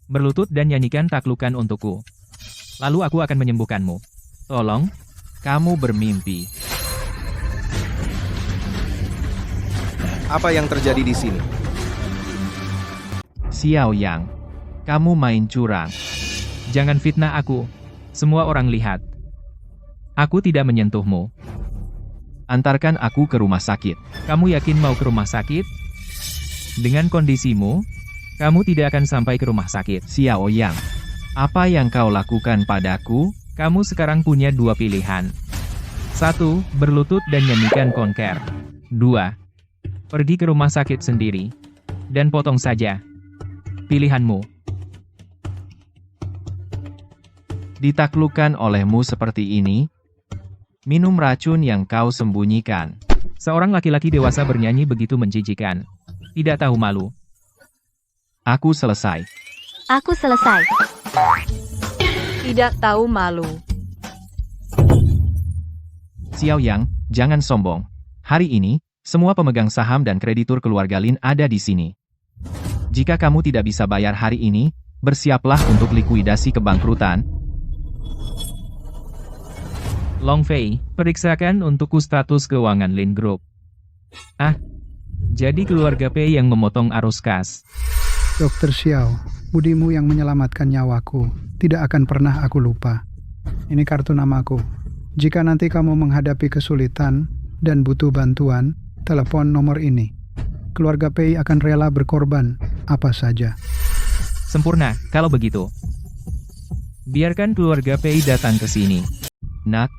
berlutut dan nyanyikan taklukan untukku. Lalu aku akan menyembuhkanmu. Tolong, kamu bermimpi. Apa yang terjadi di sini? Xiao Yang, kamu main curang. Jangan fitnah aku. Semua orang lihat. Aku tidak menyentuhmu. Antarkan aku ke rumah sakit. Kamu yakin mau ke rumah sakit? Dengan kondisimu, kamu tidak akan sampai ke rumah sakit. Xiao Yang, apa yang kau lakukan padaku? Kamu sekarang punya dua pilihan. 1. Berlutut dan nyanyikan konker. 2. Pergi ke rumah sakit sendiri. Dan potong saja. Pilihanmu. Ditaklukkan olehmu seperti ini? Minum racun yang kau sembunyikan. Seorang laki-laki dewasa bernyanyi begitu menjijikan. Tidak tahu malu. Aku selesai. Aku selesai. Tidak tahu malu. Xiao Yang, jangan sombong. Hari ini, semua pemegang saham dan kreditur keluarga Lin ada di sini. Jika kamu tidak bisa bayar hari ini, bersiaplah untuk likuidasi kebangkrutan. Long Fei, periksakan untukku status keuangan Lin Group. Ah, jadi keluarga Pei yang memotong arus kas. Dr. Xiao, budimu yang menyelamatkan nyawaku tidak akan pernah aku lupa. Ini kartu namaku. Jika nanti kamu menghadapi kesulitan dan butuh bantuan, telepon nomor ini. Keluarga Pei akan rela berkorban apa saja. Sempurna, kalau begitu. Biarkan keluarga Pei datang ke sini. Nak,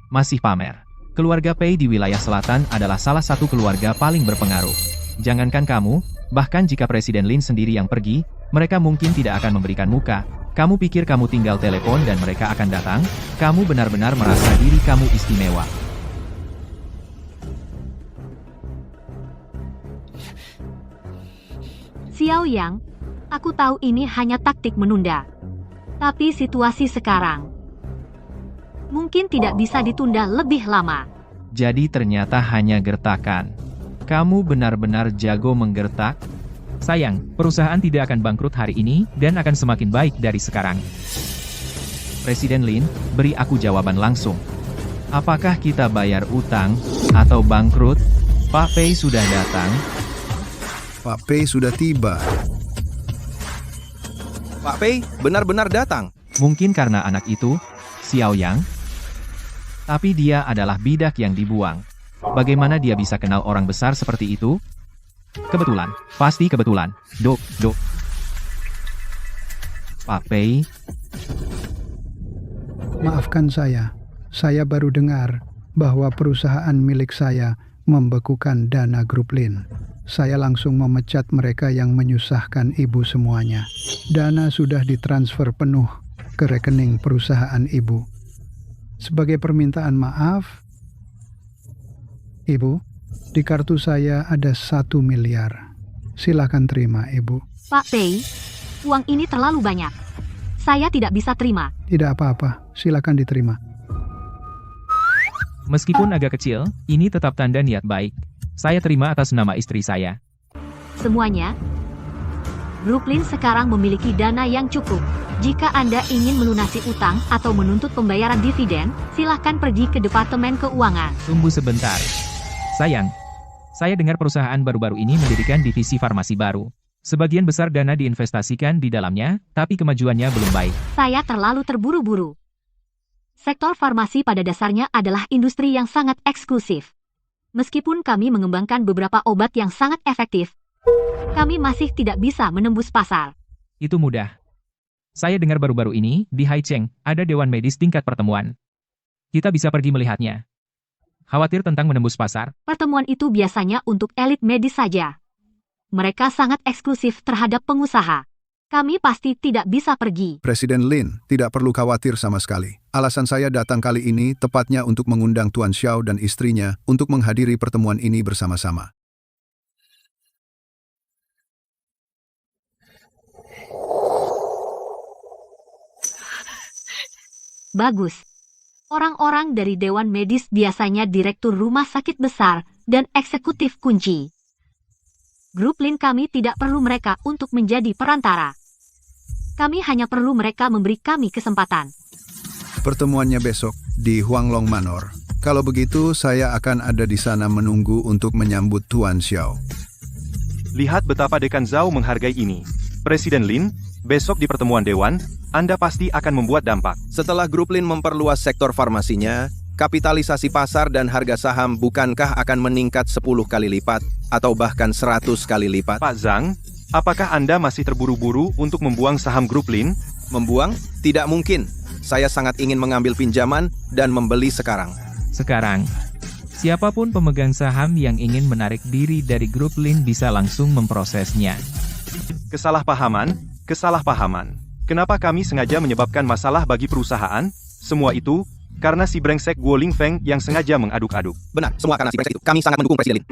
masih pamer. Keluarga Pei di wilayah selatan adalah salah satu keluarga paling berpengaruh. Jangankan kamu, bahkan jika Presiden Lin sendiri yang pergi, mereka mungkin tidak akan memberikan muka. Kamu pikir kamu tinggal telepon dan mereka akan datang? Kamu benar-benar merasa diri kamu istimewa. Xiao Yang, aku tahu ini hanya taktik menunda. Tapi situasi sekarang mungkin tidak bisa ditunda lebih lama. Jadi ternyata hanya gertakan. Kamu benar-benar jago menggertak? Sayang, perusahaan tidak akan bangkrut hari ini dan akan semakin baik dari sekarang. Presiden Lin, beri aku jawaban langsung. Apakah kita bayar utang atau bangkrut? Pak Pei sudah datang. Pak Pei sudah tiba. Pak Pei benar-benar datang. Mungkin karena anak itu, Xiao Yang. Tapi dia adalah bidak yang dibuang. Bagaimana dia bisa kenal orang besar seperti itu? Kebetulan, pasti kebetulan. Dok. Pak Pei. Maafkan saya baru dengar bahwa perusahaan milik saya membekukan dana grup Lin. Saya langsung memecat mereka yang menyusahkan ibu semuanya. Dana sudah ditransfer penuh ke rekening perusahaan ibu. Sebagai permintaan maaf, Ibu, di kartu saya ada 1 miliar. Silakan terima, Ibu. Pak Pei, uang ini terlalu banyak. Saya tidak bisa terima. Tidak apa-apa, silakan diterima. Meskipun agak kecil, ini tetap tanda niat baik. Saya terima atas nama istri saya. Semuanya, Grup Lin sekarang memiliki dana yang cukup. Jika Anda ingin melunasi utang atau menuntut pembayaran dividen, silahkan pergi ke Departemen Keuangan. Tunggu sebentar. Sayang, saya dengar perusahaan baru-baru ini mendirikan divisi farmasi baru. Sebagian besar dana diinvestasikan di dalamnya, tapi kemajuannya belum baik. Saya terlalu terburu-buru. Sektor farmasi pada dasarnya adalah industri yang sangat eksklusif. Meskipun kami mengembangkan beberapa obat yang sangat efektif, kami masih tidak bisa menembus pasar. Itu mudah. Saya dengar baru-baru ini, di Haicheng, ada dewan medis tingkat pertemuan. Kita bisa pergi melihatnya. Khawatir tentang menembus pasar? Pertemuan itu biasanya untuk elit medis saja. Mereka sangat eksklusif terhadap pengusaha. Kami pasti tidak bisa pergi. Presiden Lin, tidak perlu khawatir sama sekali. Alasan saya datang kali ini tepatnya untuk mengundang Tuan Xiao dan istrinya untuk menghadiri pertemuan ini bersama-sama. Bagus. Orang-orang dari Dewan Medis biasanya direktur rumah sakit besar dan eksekutif kunci. Grup Lin kami tidak perlu mereka untuk menjadi perantara. Kami hanya perlu mereka memberi kami kesempatan. Pertemuannya besok di Huanglong Manor. Kalau begitu, saya akan ada di sana menunggu untuk menyambut Tuan Xiao. Lihat betapa Dekan Zhao menghargai ini. Presiden Lin, besok di pertemuan Dewan, Anda pasti akan membuat dampak. Setelah Grup Lin memperluas sektor farmasinya, kapitalisasi pasar dan harga saham bukankah akan meningkat 10 kali lipat atau bahkan 100 kali lipat? Pak Zhang, apakah Anda masih terburu-buru untuk membuang saham Grup Lin? Membuang? Tidak mungkin. Saya sangat ingin mengambil pinjaman dan membeli sekarang. Sekarang, siapapun pemegang saham yang ingin menarik diri dari Grup Lin bisa langsung memprosesnya. Kesalahpahaman. Kenapa kami sengaja menyebabkan masalah bagi perusahaan? Semua itu karena si brengsek Guo Lingfeng yang sengaja mengaduk-aduk. Benar, semua karena si brengsek itu. Kami sangat mendukung Presiden Lin.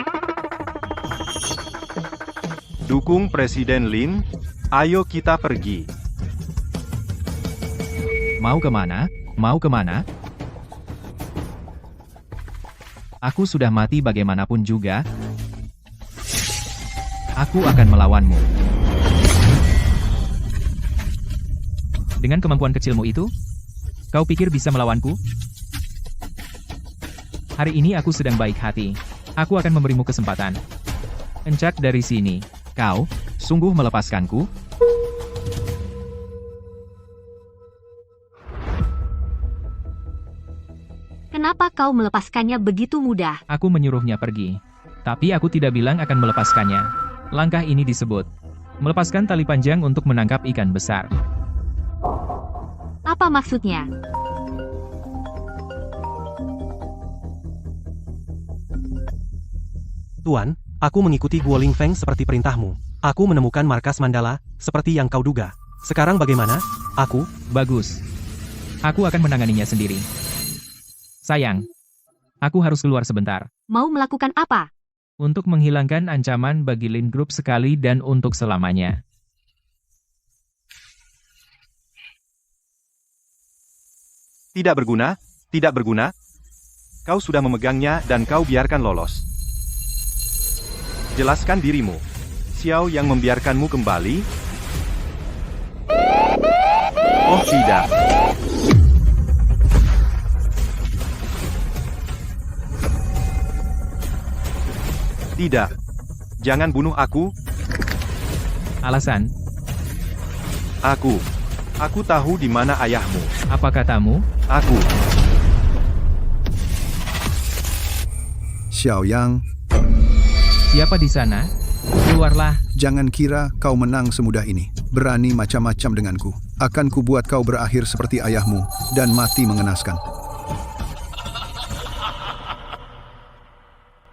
Dukung Presiden Lin? Ayo kita pergi. Mau kemana? Mau kemana? Aku sudah mati bagaimanapun juga. Aku akan melawanmu. Dengan kemampuan kecilmu itu, kau pikir bisa melawanku? Hari ini aku sedang baik hati. Aku akan memberimu kesempatan. Encak dari sini. Kau, sungguh melepaskanku? Kenapa kau melepaskannya begitu mudah? Aku menyuruhnya pergi. Tapi aku tidak bilang akan melepaskannya. Langkah ini disebut melepaskan tali panjang untuk menangkap ikan besar. Apa maksudnya? Tuan, aku mengikuti Guo Lingfeng seperti perintahmu. Aku menemukan markas Mandala, seperti yang kau duga. Sekarang bagaimana? Aku? Bagus. Aku akan menanganinya sendiri. Sayang, aku harus keluar sebentar. Mau melakukan apa? Untuk menghilangkan ancaman bagi Lin Group sekali dan untuk selamanya. Tidak berguna, tidak berguna. Kau sudah memegangnya dan kau biarkan lolos. Jelaskan dirimu. Xiao yang membiarkanmu kembali? Oh tidak. Tidak. Jangan bunuh aku. Alasan? Aku tahu di mana ayahmu. Apa katamu? Aku. Xiao Yang, Siapa di sana? Keluarlah. jangan kira kau menang semudah ini. Berani macam-macam denganku. Akan kubuat kau berakhir seperti ayahmu dan mati mengenaskan.